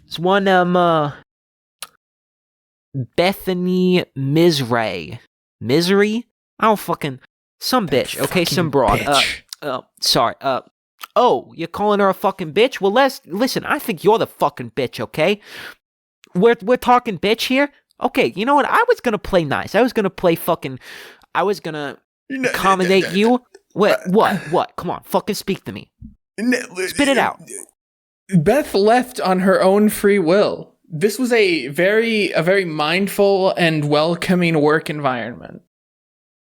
it's one, Bethany Misray. Misery? I don't fucking... Some bitch, okay? Some broad. Bitch. Sorry, Oh, you're calling her a fucking bitch? Well, listen, I think you're the fucking bitch, okay? We're talking bitch here? Okay, you know what? I was gonna play nice. I was gonna accommodate you. What? Come on, fucking speak to me. Spit it out. Beth left on her own free will. This was a very mindful and welcoming work environment.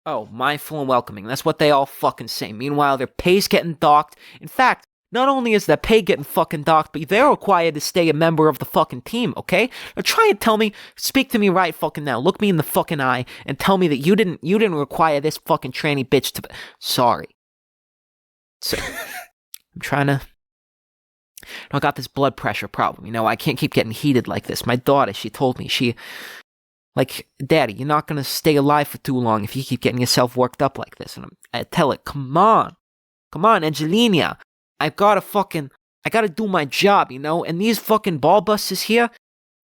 Oh, mindful and welcoming. That's what they all fucking say. Meanwhile, their pay's getting docked. In fact, not only is their pay getting fucking docked, but they're required to stay a member of the fucking team, okay? Now try and tell me, speak to me right fucking now. Look me in the fucking eye and tell me that you didn't require this fucking tranny bitch to... Sorry. So, I'm trying to... I got this blood pressure problem, you know? I can't keep getting heated like this. My daughter, she told me, like, Daddy, you're not gonna stay alive for too long if you keep getting yourself worked up like this. And I tell it, come on, Angelina. I gotta do my job, you know? And these fucking ball busters here,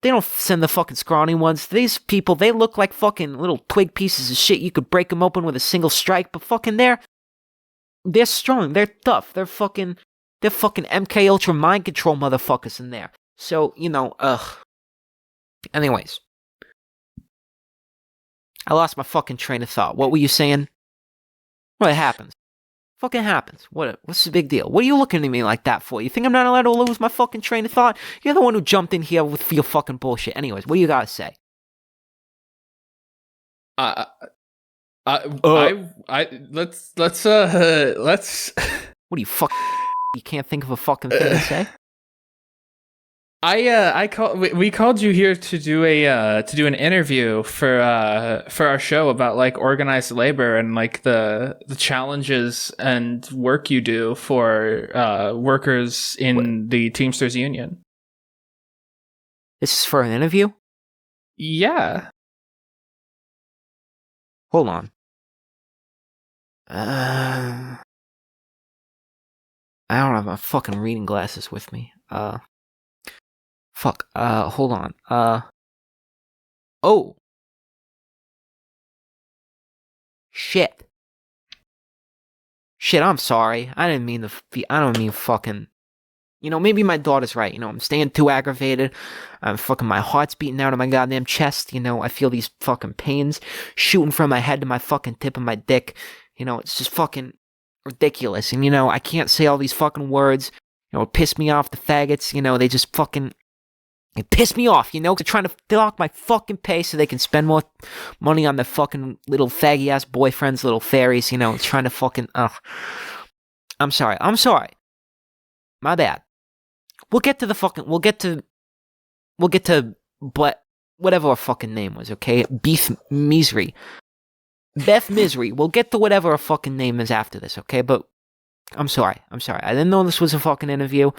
they don't send the fucking scrawny ones. These people, they look like fucking little twig pieces of shit. You could break them open with a single strike, but fucking they're strong, they're tough, they're fucking MK Ultra mind control motherfuckers in there. So, you know, anyways. I lost my fucking train of thought. What were you saying? What happens? Fucking happens. What's the big deal? What are you looking at me like that for? You think I'm not allowed to lose my fucking train of thought? You're the one who jumped in here with your fucking bullshit. Anyways, what do you gotta say? Let's. What are you fucking? You can't think of a fucking thing to say? We called you here to do an interview for our show about like organized labor and like the challenges and work you do for workers in the Teamsters Union. This is for an interview? Yeah. Hold on. I don't have my fucking reading glasses with me. Fuck. Hold on. Oh. Shit. Shit, I'm sorry. I didn't mean I don't mean fucking... You know, maybe my daughter's right. You know, I'm staying too aggravated. My heart's beating out of my goddamn chest. You know, I feel these fucking pains shooting from my head to my fucking tip of my dick. You know, it's just fucking ridiculous. And, you know, I can't say all these fucking words. You know, it pissed me off, the faggots. You know, they just fucking... It pissed me off, you know? They're trying to dock my fucking pay so they can spend more money on their fucking little faggy-ass boyfriends, little fairies, you know? It's trying to fucking... I'm sorry. My bad. We'll get to but whatever her fucking name was, okay? Beth Misery. We'll get to whatever her fucking name is after this, okay? But I'm sorry. I didn't know this was a fucking interview.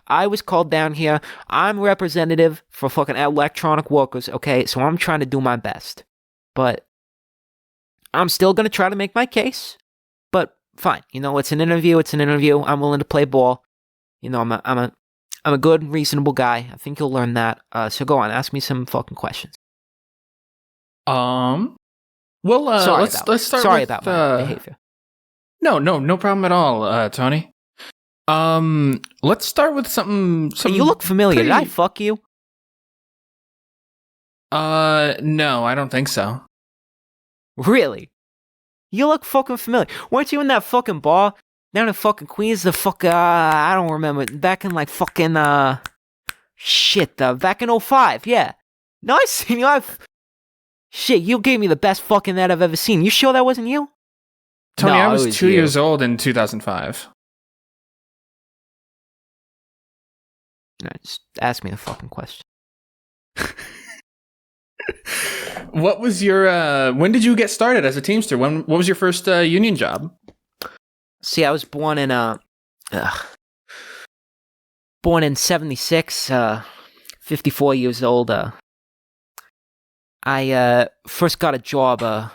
I was called down here. I'm representative for fucking electronic workers, okay? So I'm trying to do my best. But I'm still going to try to make my case. But fine. It's an interview. I'm willing to play ball. I'm a good, reasonable guy. I think you'll learn that. So go on, ask me some fucking questions. Well, let's start Sorry with, about my behavior. No problem at all, Tony. Let's start with something. You look familiar. Did I fuck you? No, I don't think so. Really? You look fucking familiar. Weren't you in that fucking bar down in fucking Queens? I don't remember. Back in like fucking, back in 05, yeah. No, I seen you. Shit, you gave me the best fucking that I've ever seen. You sure that wasn't you? Tony, No, I it was 2 you. years old in 2005. Just ask me the fucking question. What was your, when did you get started as a Teamster? What was your first union job? See, I was born in 76, 54 years old. I first got a job, all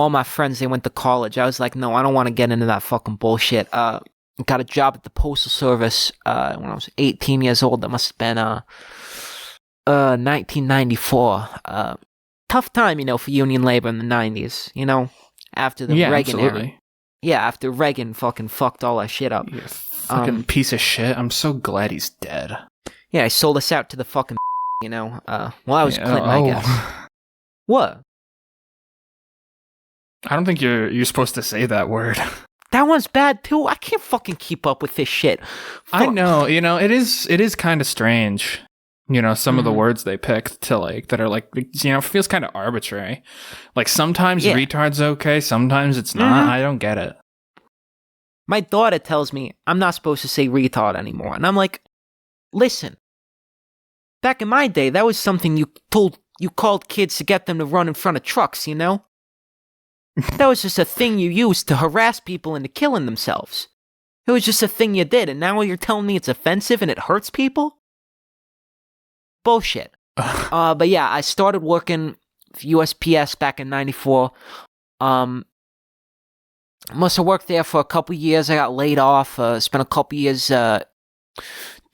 my friends, they went to college. I was like, no, I don't want to get into that fucking bullshit. Got a job at the Postal Service when I was 18 years old. That must have been 1994. Tough time, for union labor in the 90s, after the Reagan absolutely. era. Yeah, after Reagan fucking fucked all that shit up. You fucking piece of shit. I'm so glad he's dead. Yeah, I sold us out to the fucking, well, I was Clinton, I guess. What? I don't think you're supposed to say that word. That one's bad too. I can't fucking keep up with this shit. I know, it is kind of strange. Some of the words they picked to that are it feels kind of arbitrary. Like sometimes retard's okay, sometimes it's not. I don't get it. My daughter tells me I'm not supposed to say retard anymore. And I'm like, listen, back in my day, that was something you called kids to get them to run in front of trucks, That was just a thing you used to harass people into killing themselves. It was just a thing you did, and now you're telling me it's offensive and it hurts people? Bullshit. But yeah, I started working for USPS back in 94. Must have worked there for a couple years. I got laid off. Spent a couple years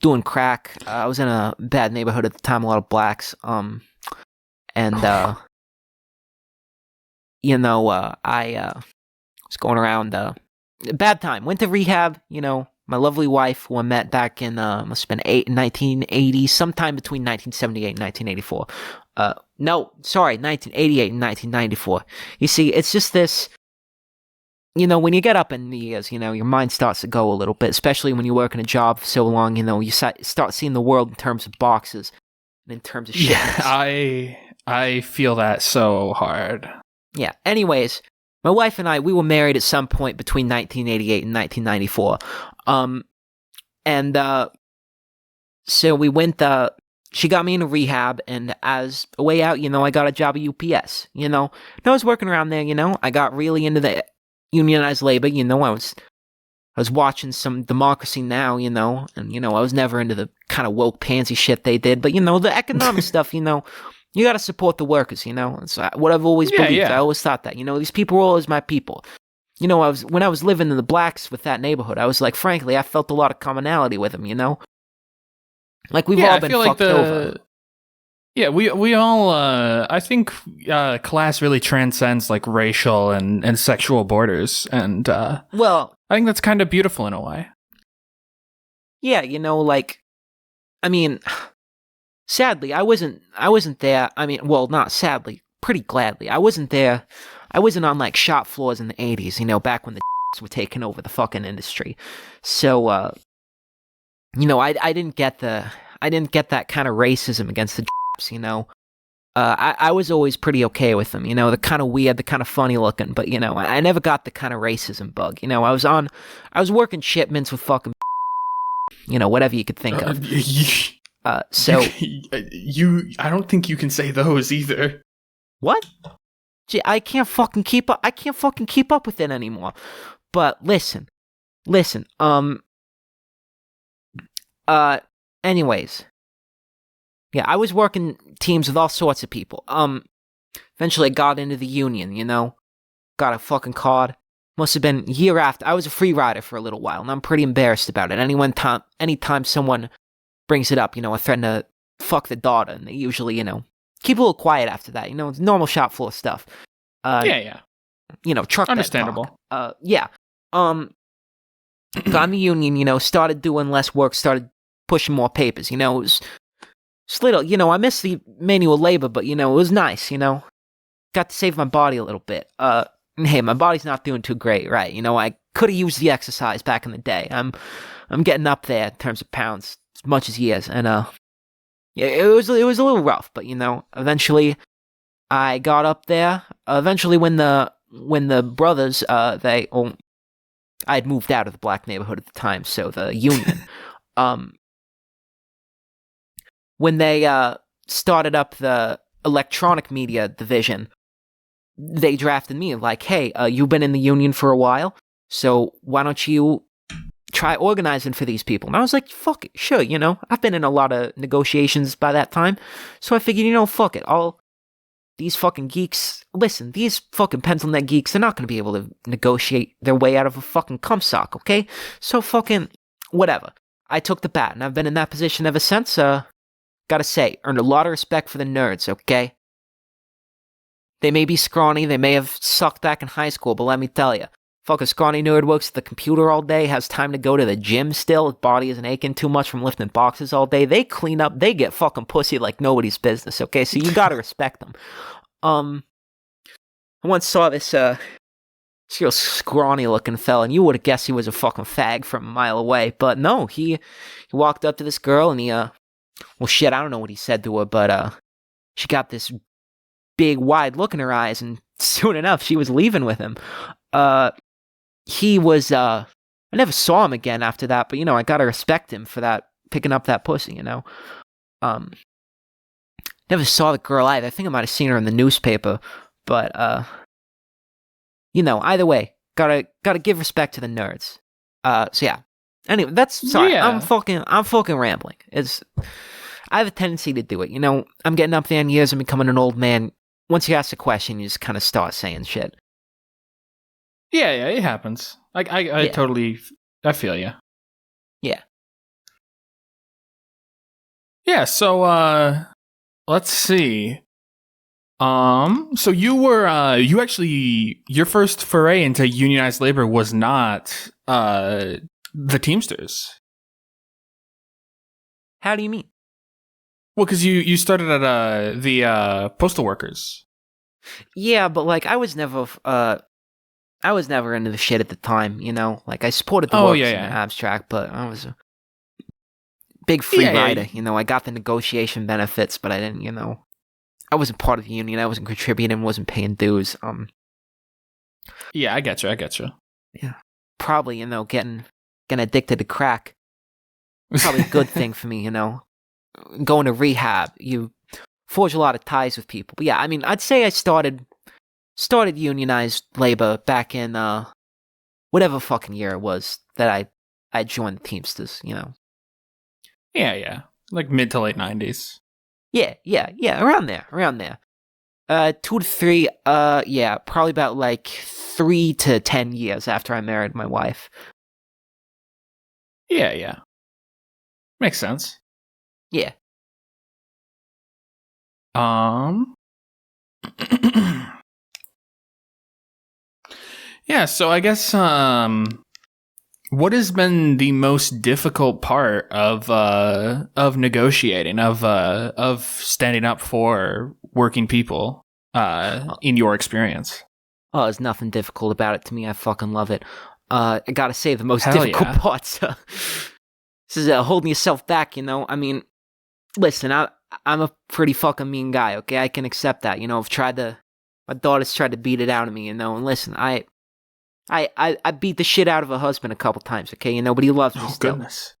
doing crack. I was in a bad neighborhood at the time, a lot of blacks. I was going around. Bad time. Went to rehab. My lovely wife, who I met back in must have been 1980, sometime between 1978 and 1984. 1988 and 1994. You see, it's just this. When you get up in the years, your mind starts to go a little bit, especially when you work in a job for so long, you start seeing the world in terms of boxes and in terms of shit. Yeah, I feel that so hard. Yeah, anyways, my wife and I, we were married at some point between 1988 and 1994. So we went, she got me into rehab, and as a way out, I got a job at UPS, And I was working around there, I got really into the unionized labor, I was watching some Democracy Now, and, I was never into the kind of woke pansy shit they did, but, the economic stuff, you gotta support the workers, It's what I've always believed. Yeah. I always thought that, these people were always my people. When I was living in the blacks with that neighborhood, I was like, frankly, I felt a lot of commonality with them, Like we've all been fucked over. Yeah, we all, I think class really transcends racial and sexual borders, and well, I think that's kind of beautiful in a way. Yeah, sadly, I wasn't there. Not sadly, pretty gladly. I wasn't there. I wasn't on shop floors in the 80s, back when the were taking over the fucking industry. So, I didn't get that kind of racism against the I was always pretty okay with them, the kind of weird, the kind of funny looking, but I never got the kind of racism bug. I was working shipments with fucking whatever you could think of. I don't think you can say those either. What? Gee, I can't fucking keep up with it anymore. But listen. Anyways. Yeah, I was working teams with all sorts of people. Eventually I got into the union, got a fucking card. Must have been a year after. I was a free rider for a little while, and I'm pretty embarrassed about it. Anytime someone brings it up, I threaten to fuck the daughter, and they usually, keep a little quiet after that. It's a normal shop full of stuff. Yeah. Truck Understandable. That talk. Yeah. Got in the union, started doing less work, started pushing more papers. It was little, I miss the manual labor, but, it was nice, Got to save my body a little bit. And hey, my body's not doing too great, right? I could have used the exercise back in the day. I'm getting up there in terms of pounds as much as years, and yeah, it was a little rough, but eventually I got up there. Eventually, when the brothers I had moved out of the black neighborhood at the time, so the union, when they started up the electronic media division, they drafted me like, hey, you've been in the union for a while, so why don't you try organizing for these people? And I was like, fuck it, sure, I've been in a lot of negotiations by that time, so I figured, fuck it, these fucking geeks, listen, these fucking pencil neck geeks, they're not gonna be able to negotiate their way out of a fucking cum sock, okay? So fucking, whatever. I took the bat, and I've been in that position ever since. Gotta say, earned a lot of respect for the nerds, okay? They may be scrawny, they may have sucked back in high school, but let me tell you, fucking scrawny nerd works at the computer all day, has time to go to the gym still, his body isn't aching too much from lifting boxes all day, they clean up, they get fucking pussy like nobody's business, okay? So you gotta respect them. I once saw this real scrawny looking fella, and you would have guessed he was a fucking fag from a mile away, but no, he walked up to this girl, and he, well shit, I don't know what he said to her, but she got this big wide look in her eyes, and soon enough she was leaving with him. He was I never saw him again after that, but I gotta respect him for that, picking up that pussy. Never saw the girl either. I think I might have seen her in the newspaper, but either way, gotta give respect to the nerds. So yeah, anyway, sorry, Yeah. I'm fucking rambling. I have a tendency to do it. I'm getting up there in years and becoming an old man. Once you ask a question, you just kind of start saying shit. Yeah, it happens. I totally, I feel you. Yeah. Yeah, so, let's see. So you actually, your first foray into unionized labor was not, the Teamsters. How do you mean? Well, because you started at the postal workers. Yeah, but I was never into the shit at the time. I supported the workers in the abstract, but I was a big free rider. I got the negotiation benefits, but I didn't. I wasn't part of the union. I wasn't contributing. Wasn't paying dues. Yeah, I get you. Yeah, probably getting addicted to crack. Probably a good thing for me. Going to rehab, you forge a lot of ties with people. But yeah, I mean, I'd say I started unionized labor back in whatever fucking year it was that I joined the Teamsters. Yeah, like mid to late 90s. Yeah, around there. 2 to 3. Yeah, probably about 3 to 10 years after I married my wife. Yeah. Makes sense. Yeah. Yeah, so I guess what has been the most difficult part of negotiating, of standing up for working people in your experience? Oh, there's nothing difficult about it to me. I fucking love it. I gotta say, the most Hell difficult yeah. parts this is holding yourself back, I mean, listen, I'm a pretty fucking mean guy, okay? I can accept that, my daughter's tried to beat it out of me, and listen, I beat the shit out of her husband a couple times, okay? But he loves me still. Goodness.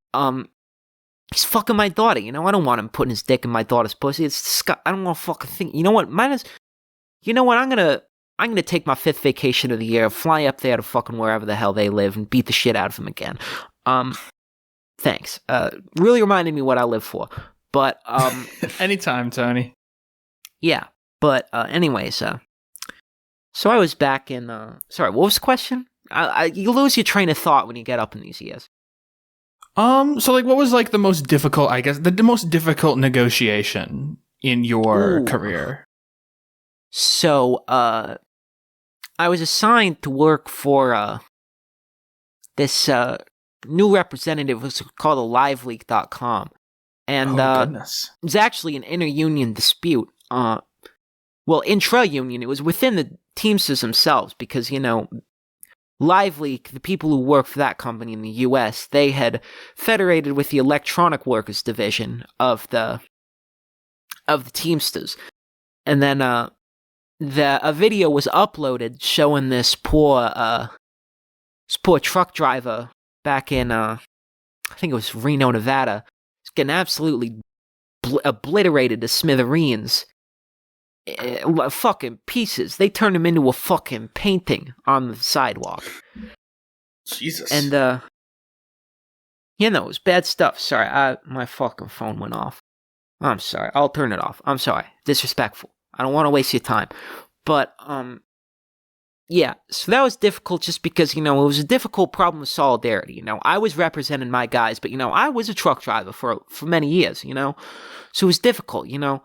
He's fucking my daughter, I don't want him putting his dick in my daughter's pussy. It's I don't want to fucking think. You know what? I'm gonna I'm going to take my 5th vacation of the year, fly up there to fucking wherever the hell they live and beat the shit out of them again. Thanks. Really reminded me what I live for. But, Anytime, Tony. yeah. But, anyways, so I was back in, sorry, what was the question? You lose your train of thought when you get up in these years. So like, what was like the most difficult, I guess, the most difficult negotiation in your career? So, I was assigned to work for, this, new representative was called LiveLeak.com. And, Goodness. it was actually an inter-union dispute. Well, intra-union, it was within the Teamsters themselves, because, you know, LiveLeak, the people who work for that company in the US, they had federated with the Electronic Workers Division of the Teamsters. And then, a video was uploaded showing this poor truck driver back in, I think it was Reno, Nevada, getting absolutely obliterated to smithereens. Fucking pieces. They turned him into a fucking painting on the sidewalk. Jesus. And, you know, it was bad stuff. Sorry, my fucking phone went off. I'm sorry. I'll turn it off. I'm sorry. Disrespectful. I don't want to waste your time. But, yeah, so that was difficult just because, you know, it was a difficult problem of solidarity, you know. I was representing my guys, but, you know, I was a truck driver for many years, you know. So it was difficult, you know.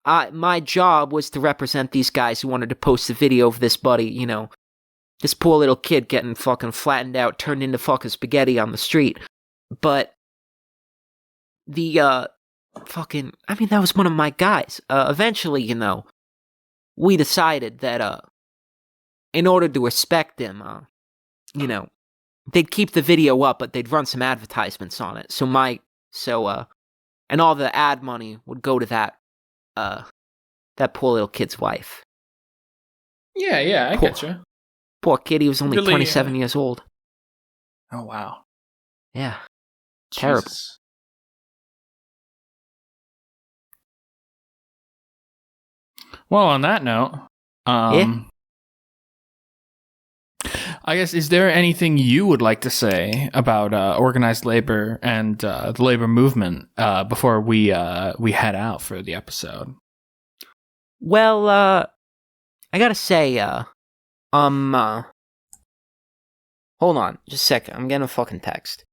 My job was to represent these guys who wanted to post a video of this buddy, you know, this poor little kid getting fucking flattened out, turned into fucking spaghetti on the street. But the, that was one of my guys. Eventually, you know, we decided that, in order to respect him, you know, they'd keep the video up, but they'd run some advertisements on it. And all the ad money would go to that poor little kid's wife. Yeah, I get you. Poor kid, he was only Really, 27 years old. Oh, wow. Yeah. Terrible. Jesus. Well, on that note, I guess, is there anything you would like to say about organized labor and the labor movement before we head out for the episode? Well, I gotta say, hold on, just a second. I'm getting a fucking text.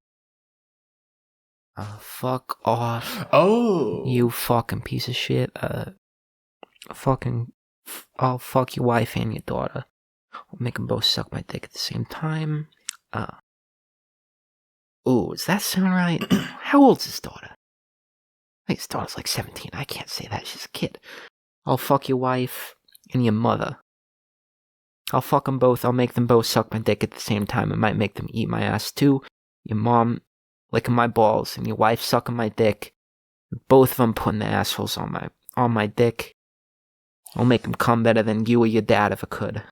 Fuck off. Oh. You fucking piece of shit. I'll fuck your wife and your daughter. I'll make them both suck my dick at the same time. Ooh, does that sound right? How old's his daughter? I think his daughter's like 17. I can't say that. She's a kid. I'll fuck your wife and your mother. I'll fuck them both. I'll make them both suck my dick at the same time. I might make them eat my ass too. Your mom licking my balls and your wife sucking my dick. Both of them putting their assholes on my dick. I'll make them come better than you or your dad if I could.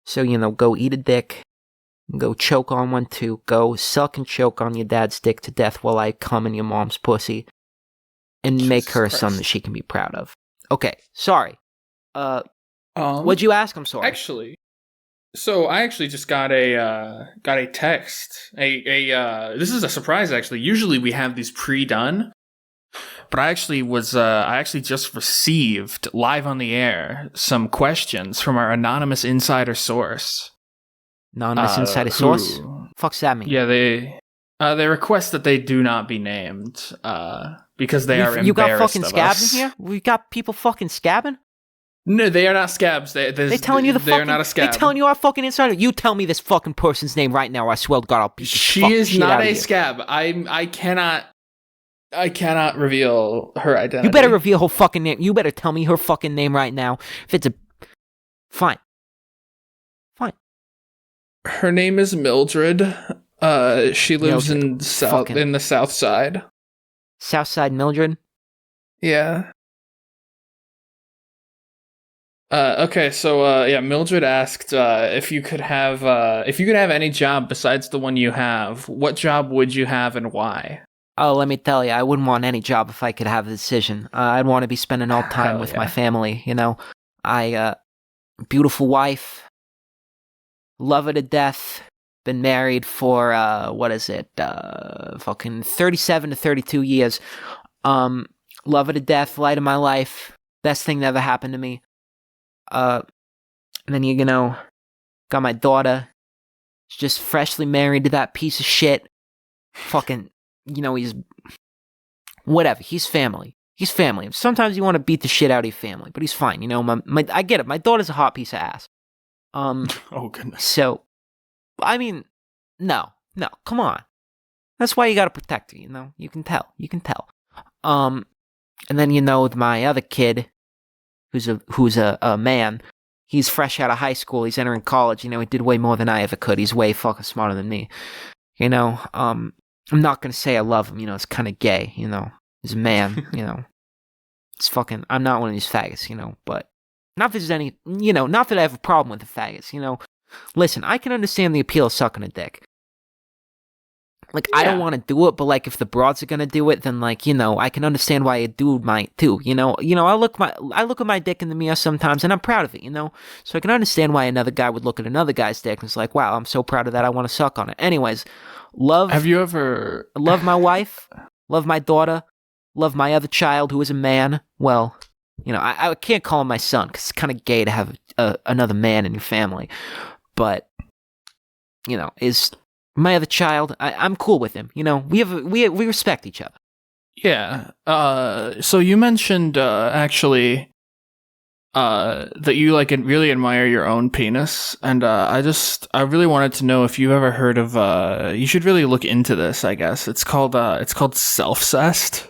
So, you know, go eat a dick. Go choke on one too. Go suck and choke on your dad's dick to death while I come in your mom's pussy. And make her Christ. a son that she can be proud of. Okay, sorry. What'd you ask? I'm sorry. Actually, so I actually just got a text. This is a surprise. Actually, usually we have these pre-done, but I actually just received live on the air some questions from our anonymous insider source. Anonymous insider source? Fuck's that mean? Yeah, they request that they do not be named. Because they are embarrassed You got fucking of scabs us. in here? We got people fucking scabbing? No, they are not scabs. They telling you they are not a scab. They telling you our fucking insider? You tell me this fucking person's name right now, or I swear to God, I'll beat the She fucking is shit not out of a you. scab. I cannot reveal her identity. You better reveal her fucking name. You better tell me her fucking name right now. If it's a... Fine. Her name is Mildred. She lives Mildred. in the South Side. Southside Mildred? Yeah. Okay, so Mildred asked if you could have any job besides the one you have. What job would you have and why? Oh, let me tell you, I wouldn't want any job if I could have a decision. I'd want to be spending all time Hell with yeah. my family, you know? Beautiful wife, love her to death. Been married for fucking 37 to 32 years. Love her to death, light of my life, best thing that ever happened to me. And then got my daughter. She's just freshly married to that piece of shit. Fucking, he's whatever. He's family. He's family. Sometimes you want to beat the shit out of your family, but he's fine. I get it. My daughter's a hot piece of ass. Oh goodness. So, I mean, no, come on. That's why you gotta protect her. You can tell. And then my other kid, who's a man. He's fresh out of high school. He's entering college. He did way more than I ever could. He's way fucking smarter than me. I'm not gonna say I love him. It's kind of gay. He's a man. It's fucking. I'm not one of these faggots. But not that there's any. Not that I have a problem with the faggots. Listen, I can understand the appeal of sucking a dick. Like, I don't want to do it, but, like, if the broads are gonna do it, then, like, I can understand why a dude might, too, I look at my dick in the mirror sometimes, and I'm proud of it, So I can understand why another guy would look at another guy's dick and it's like, wow, I'm so proud of that, I want to suck on it. Anyways, Have you ever... love my wife, love my daughter, love my other child who is a man. Well, I can't call him my son, because it's kind of gay to have another man in your family. But, is... my other child, I'm cool with him. We respect each other. Yeah. So you mentioned actually that you really admire your own penis, and I really wanted to know if you've ever heard of. You should really look into this. I guess it's called self-cest.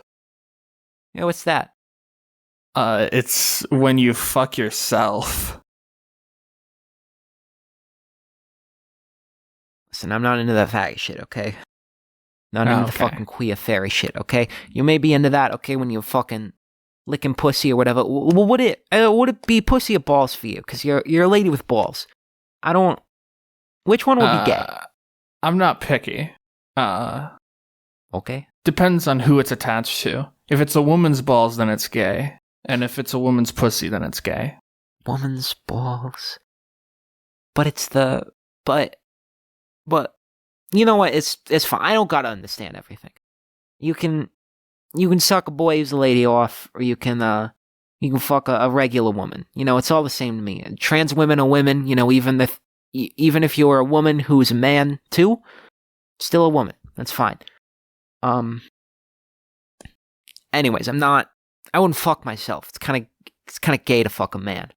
Yeah, what's that? It's when you fuck yourself. Listen, I'm not into that faggot shit, okay? Not into the fucking queer fairy shit, okay? You may be into that, okay, when you're fucking licking pussy or whatever. Well, would it be pussy or balls for you? Because you're a lady with balls. Which one would be gay? I'm not picky. Okay. Depends on who it's attached to. If it's a woman's balls, then it's gay. And if it's a woman's pussy, then it's gay. Woman's balls. But you know what? It's fine. I don't gotta understand everything. You can suck a boy who's a lady off, or you can fuck a regular woman. It's all the same to me. Trans women are women. Even if you're a woman who's a man too, still a woman. That's fine. Anyways, I wouldn't fuck myself. It's kind of gay to fuck a man.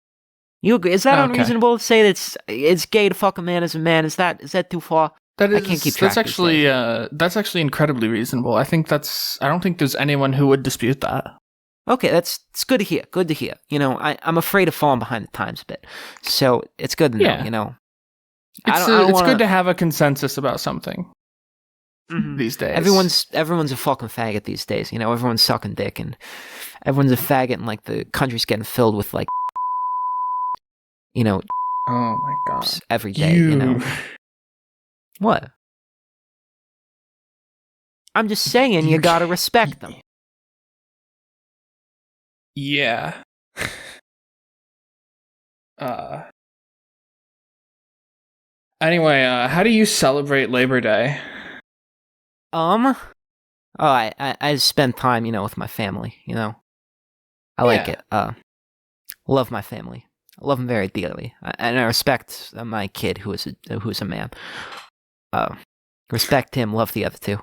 You agree? Is that unreasonable to say that it's gay to fuck a man as a man? Is that too far? I can't keep track. That's actually incredibly reasonable. I don't think there's anyone who would dispute that. Okay, it's good to hear. Good to hear. I'm afraid of falling behind the times a bit, so it's good to know. It's good to have a consensus about something these days. Everyone's a fucking faggot these days. Everyone's sucking dick, and everyone's a faggot, and like the country's getting filled with like. Oh my god. Every day, What? I'm just saying you gotta respect them. Yeah. Anyway, how do you celebrate Labor Day? I spend time, with my family, I like it. Love my family. I love him very dearly, and I respect my kid who is a man. Respect him, love the other two.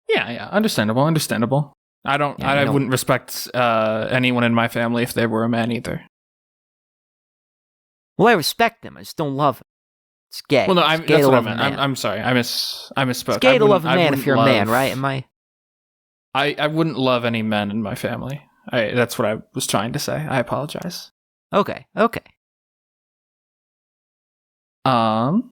Yeah, understandable. I wouldn't respect anyone in my family if they were a man either. Well, I respect them. I just don't love him. It's gay. Well, no, that's what I meant. I'm sorry. I misspoke. It's gay to love a man if you're a man, right? I wouldn't love any men in my family. That's what I was trying to say. I apologize. Okay. And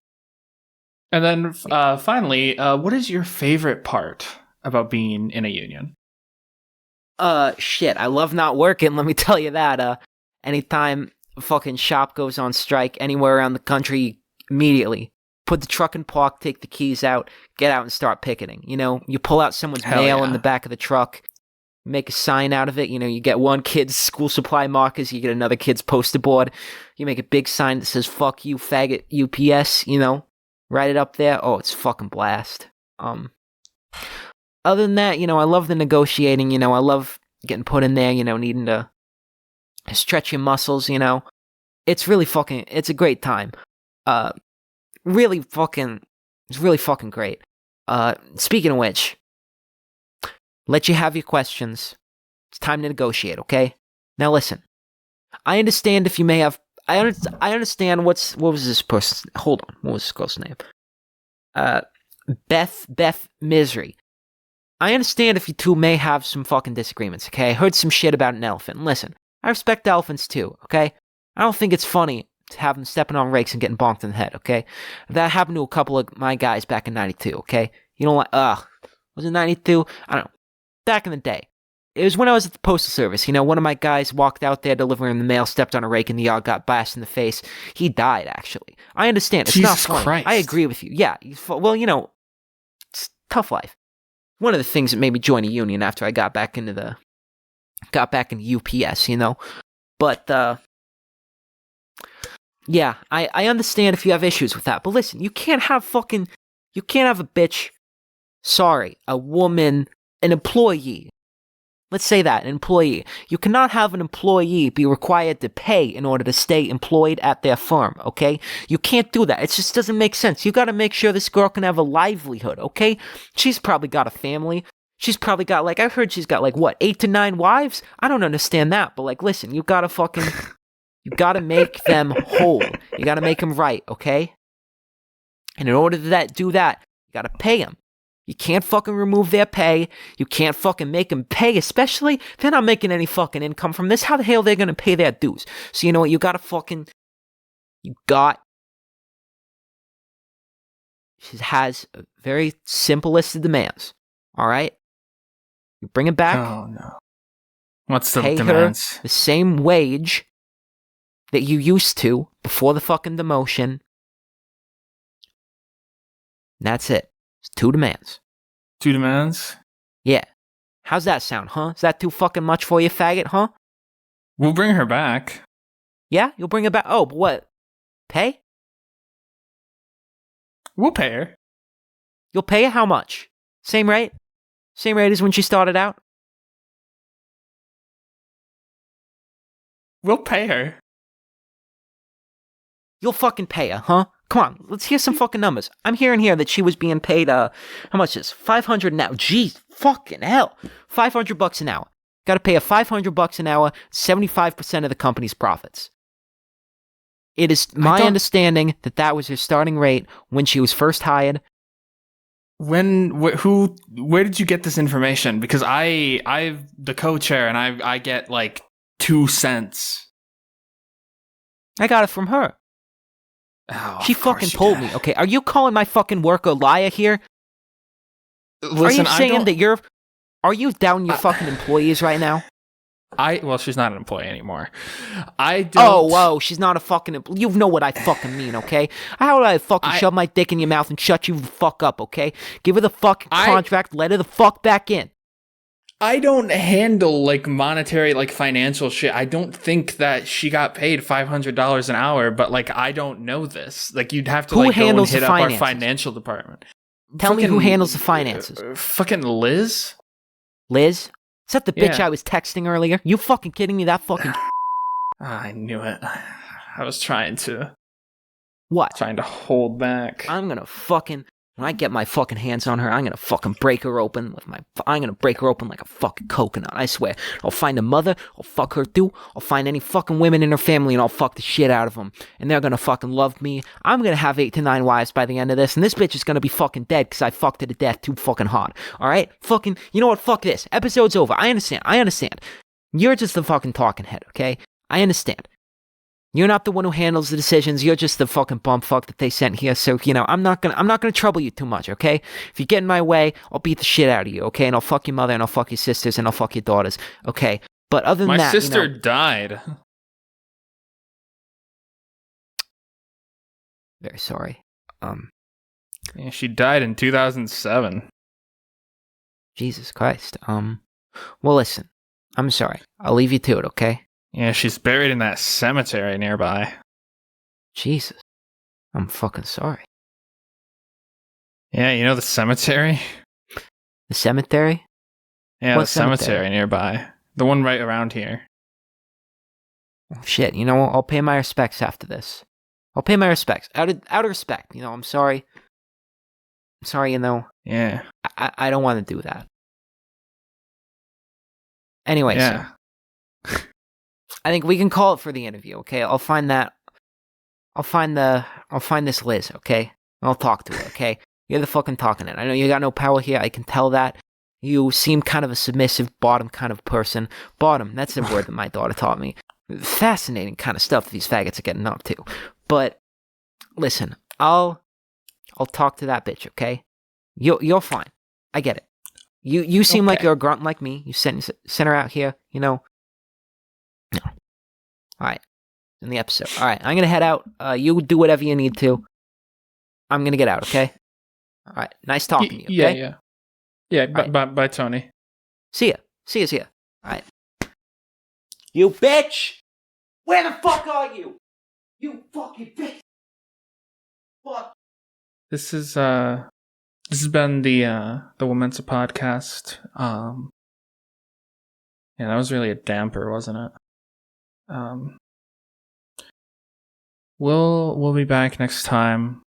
then finally, what is your favorite part about being in a union? Shit, I love not working, let me tell you that. Anytime a fucking shop goes on strike anywhere around the country, immediately put the truck in park, take the keys out, get out and start picketing. You pull out someone's mail in the back of the truck, make a sign out of it. You know, you get one kid's school supply markers, you get another kid's poster board. You make a big sign that says "fuck you, faggot, UPS." You know, write it up there. Oh, it's fucking blast. Other than that, you know, I love the negotiating. You know, I love getting put in there. You know, needing to stretch your muscles. You know, it's a great time. It's really fucking great. Speaking of which, let you have your questions. It's time to negotiate, okay? Now listen, I understand if you may have, I understand what was this person, hold on, what was this girl's name? Beth Misery. I understand if you two may have some fucking disagreements, okay? I heard some shit about an elephant. Listen, I respect elephants too, okay? I don't think it's funny to have them stepping on rakes and getting bonked in the head, okay? That happened to a couple of my guys back in 92, okay? You know what, was it 92? I don't know. Back in the day. It was when I was at the postal service. You know, one of my guys walked out there delivering the mail, stepped on a rake in the yard, got blasted in the face. He died, actually. I understand. It's Jesus not funny. Christ. I agree with you. Yeah. Well, you know, it's tough life. One of the things that made me join a union after I got back into UPS, you know. But, yeah, I understand if you have issues with that. But listen, you can't have a bitch, a woman, an employee. Let's say that, an employee. You cannot have an employee be required to pay in order to stay employed at their firm, okay? You can't do that. It just doesn't make sense. You gotta make sure this girl can have a livelihood, okay? She's probably got a family. She's probably got, I've heard she's got, 8 to 9 wives? I don't understand that, but, listen, you gotta make them whole. You gotta make them right, okay? And in order to do that, you gotta pay them. You can't fucking remove their pay. You can't fucking make them pay, especially if they're not making any fucking income from this. How the hell are they going to pay their dues? So you know what? She has a very simple list of demands. All right? You bring it back. Oh, no. What's the pay demands? her the same wage that you used to before the fucking demotion. And that's it. It's 2 demands. 2 demands? Yeah. How's that sound, huh? Is that too fucking much for you, faggot, huh? We'll bring her back. Yeah? You'll bring her back? Oh, but what? Pay? We'll pay her. You'll pay her how much? Same rate? Same rate as when she started out? We'll pay her. You'll fucking pay her, huh? Come on, let's hear some fucking numbers. I'm hearing here that she was being paid, how much is $500 an hour? Jeez, fucking hell. $500 an hour. Gotta pay her $500 an hour, 75% of the company's profits. It is my understanding that was her starting rate when she was first hired. Where did you get this information? Because I'm the co-chair and I get 2 cents. I got it from her. Oh, she fucking told me. Okay, are you calling my fucking work a liar here? Listen, are you saying that are you down your fucking employees right now? Well, she's not an employee anymore. I don't. Oh, whoa, she's not a fucking employee. You know what I fucking mean, okay? How would I fucking shove my dick in your mouth and shut you the fuck up, okay? Give her the fucking contract, let her the fuck back in. I don't handle monetary financial shit. I don't think that she got paid $500 an hour, but I don't know this. You'd have to who go handles and hit the up our finances? financial department. Tell me who handles the finances. Fucking Liz? Liz? Is that the bitch I was texting earlier? You fucking kidding me? That fucking I knew it. I was trying to What? Trying to hold back. I'm gonna fucking when I get my fucking hands on her, I'm gonna fucking break her open I'm gonna break her open like a fucking coconut, I swear. I'll find a mother, I'll fuck her too, I'll find any fucking women in her family and I'll fuck the shit out of them. And they're gonna fucking love me. I'm gonna have 8 to 9 wives by the end of this, and this bitch is gonna be fucking dead because I fucked her to death too fucking hard. Alright? Fucking, you know what? Fuck this. Episode's over. I understand. You're just the fucking talking head, okay? I understand. You're not the one who handles the decisions. You're just the fucking bumfuck that they sent here. So, I'm not gonna trouble you too much, okay? If you get in my way, I'll beat the shit out of you, okay? And I'll fuck your mother, and I'll fuck your sisters, and I'll fuck your daughters, okay? But other than that, my sister died. Very sorry. Yeah, she died in 2007. Jesus Christ. Well, listen. I'm sorry. I'll leave you to it, okay? Yeah, she's buried in that cemetery nearby. Jesus. I'm fucking sorry. Yeah, you know the cemetery? The cemetery? Yeah, What the cemetery cemetery? nearby. The one right around here. Oh, shit, you know what? I'll pay my respects after this. I'll pay my respects. Out of respect, I'm sorry. I'm sorry, Yeah. I don't want to do that. Anyway, Yeah. so I think we can call it for the interview, okay? I'll find this Liz, okay? I'll talk to her, okay? You're the fucking talking it. I know you got no power here. I can tell that. You seem kind of a submissive bottom kind of person. Bottom, that's the word that my daughter taught me. Fascinating kind of stuff these faggots are getting up to. But listen, I'll talk to that bitch, okay? You're fine. I get it. You seem like Okay. you're a grunt like me. You sent her out here, No. All right. In the episode. All right. I'm gonna head out. You do whatever you need to. I'm gonna get out. Okay. All right. Nice talking to you. Okay. Yeah. Right. Bye, Tony. See ya. See ya. All right. You bitch! Where the fuck are you? You fucking bitch! Fuck. This has been the WoMENSA podcast. Yeah, that was really a damper, wasn't it? We'll be back next time.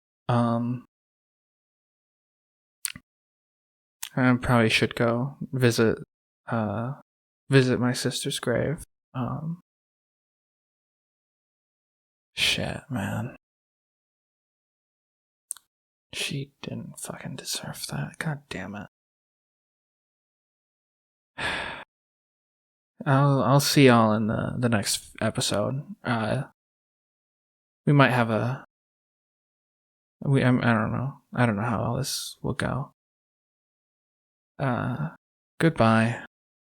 I probably should go visit my sister's grave. Shit, man. She didn't fucking deserve that. God damn it. I'll see y'all in the next episode. We might have I don't know. I don't know how all this will go. Goodbye.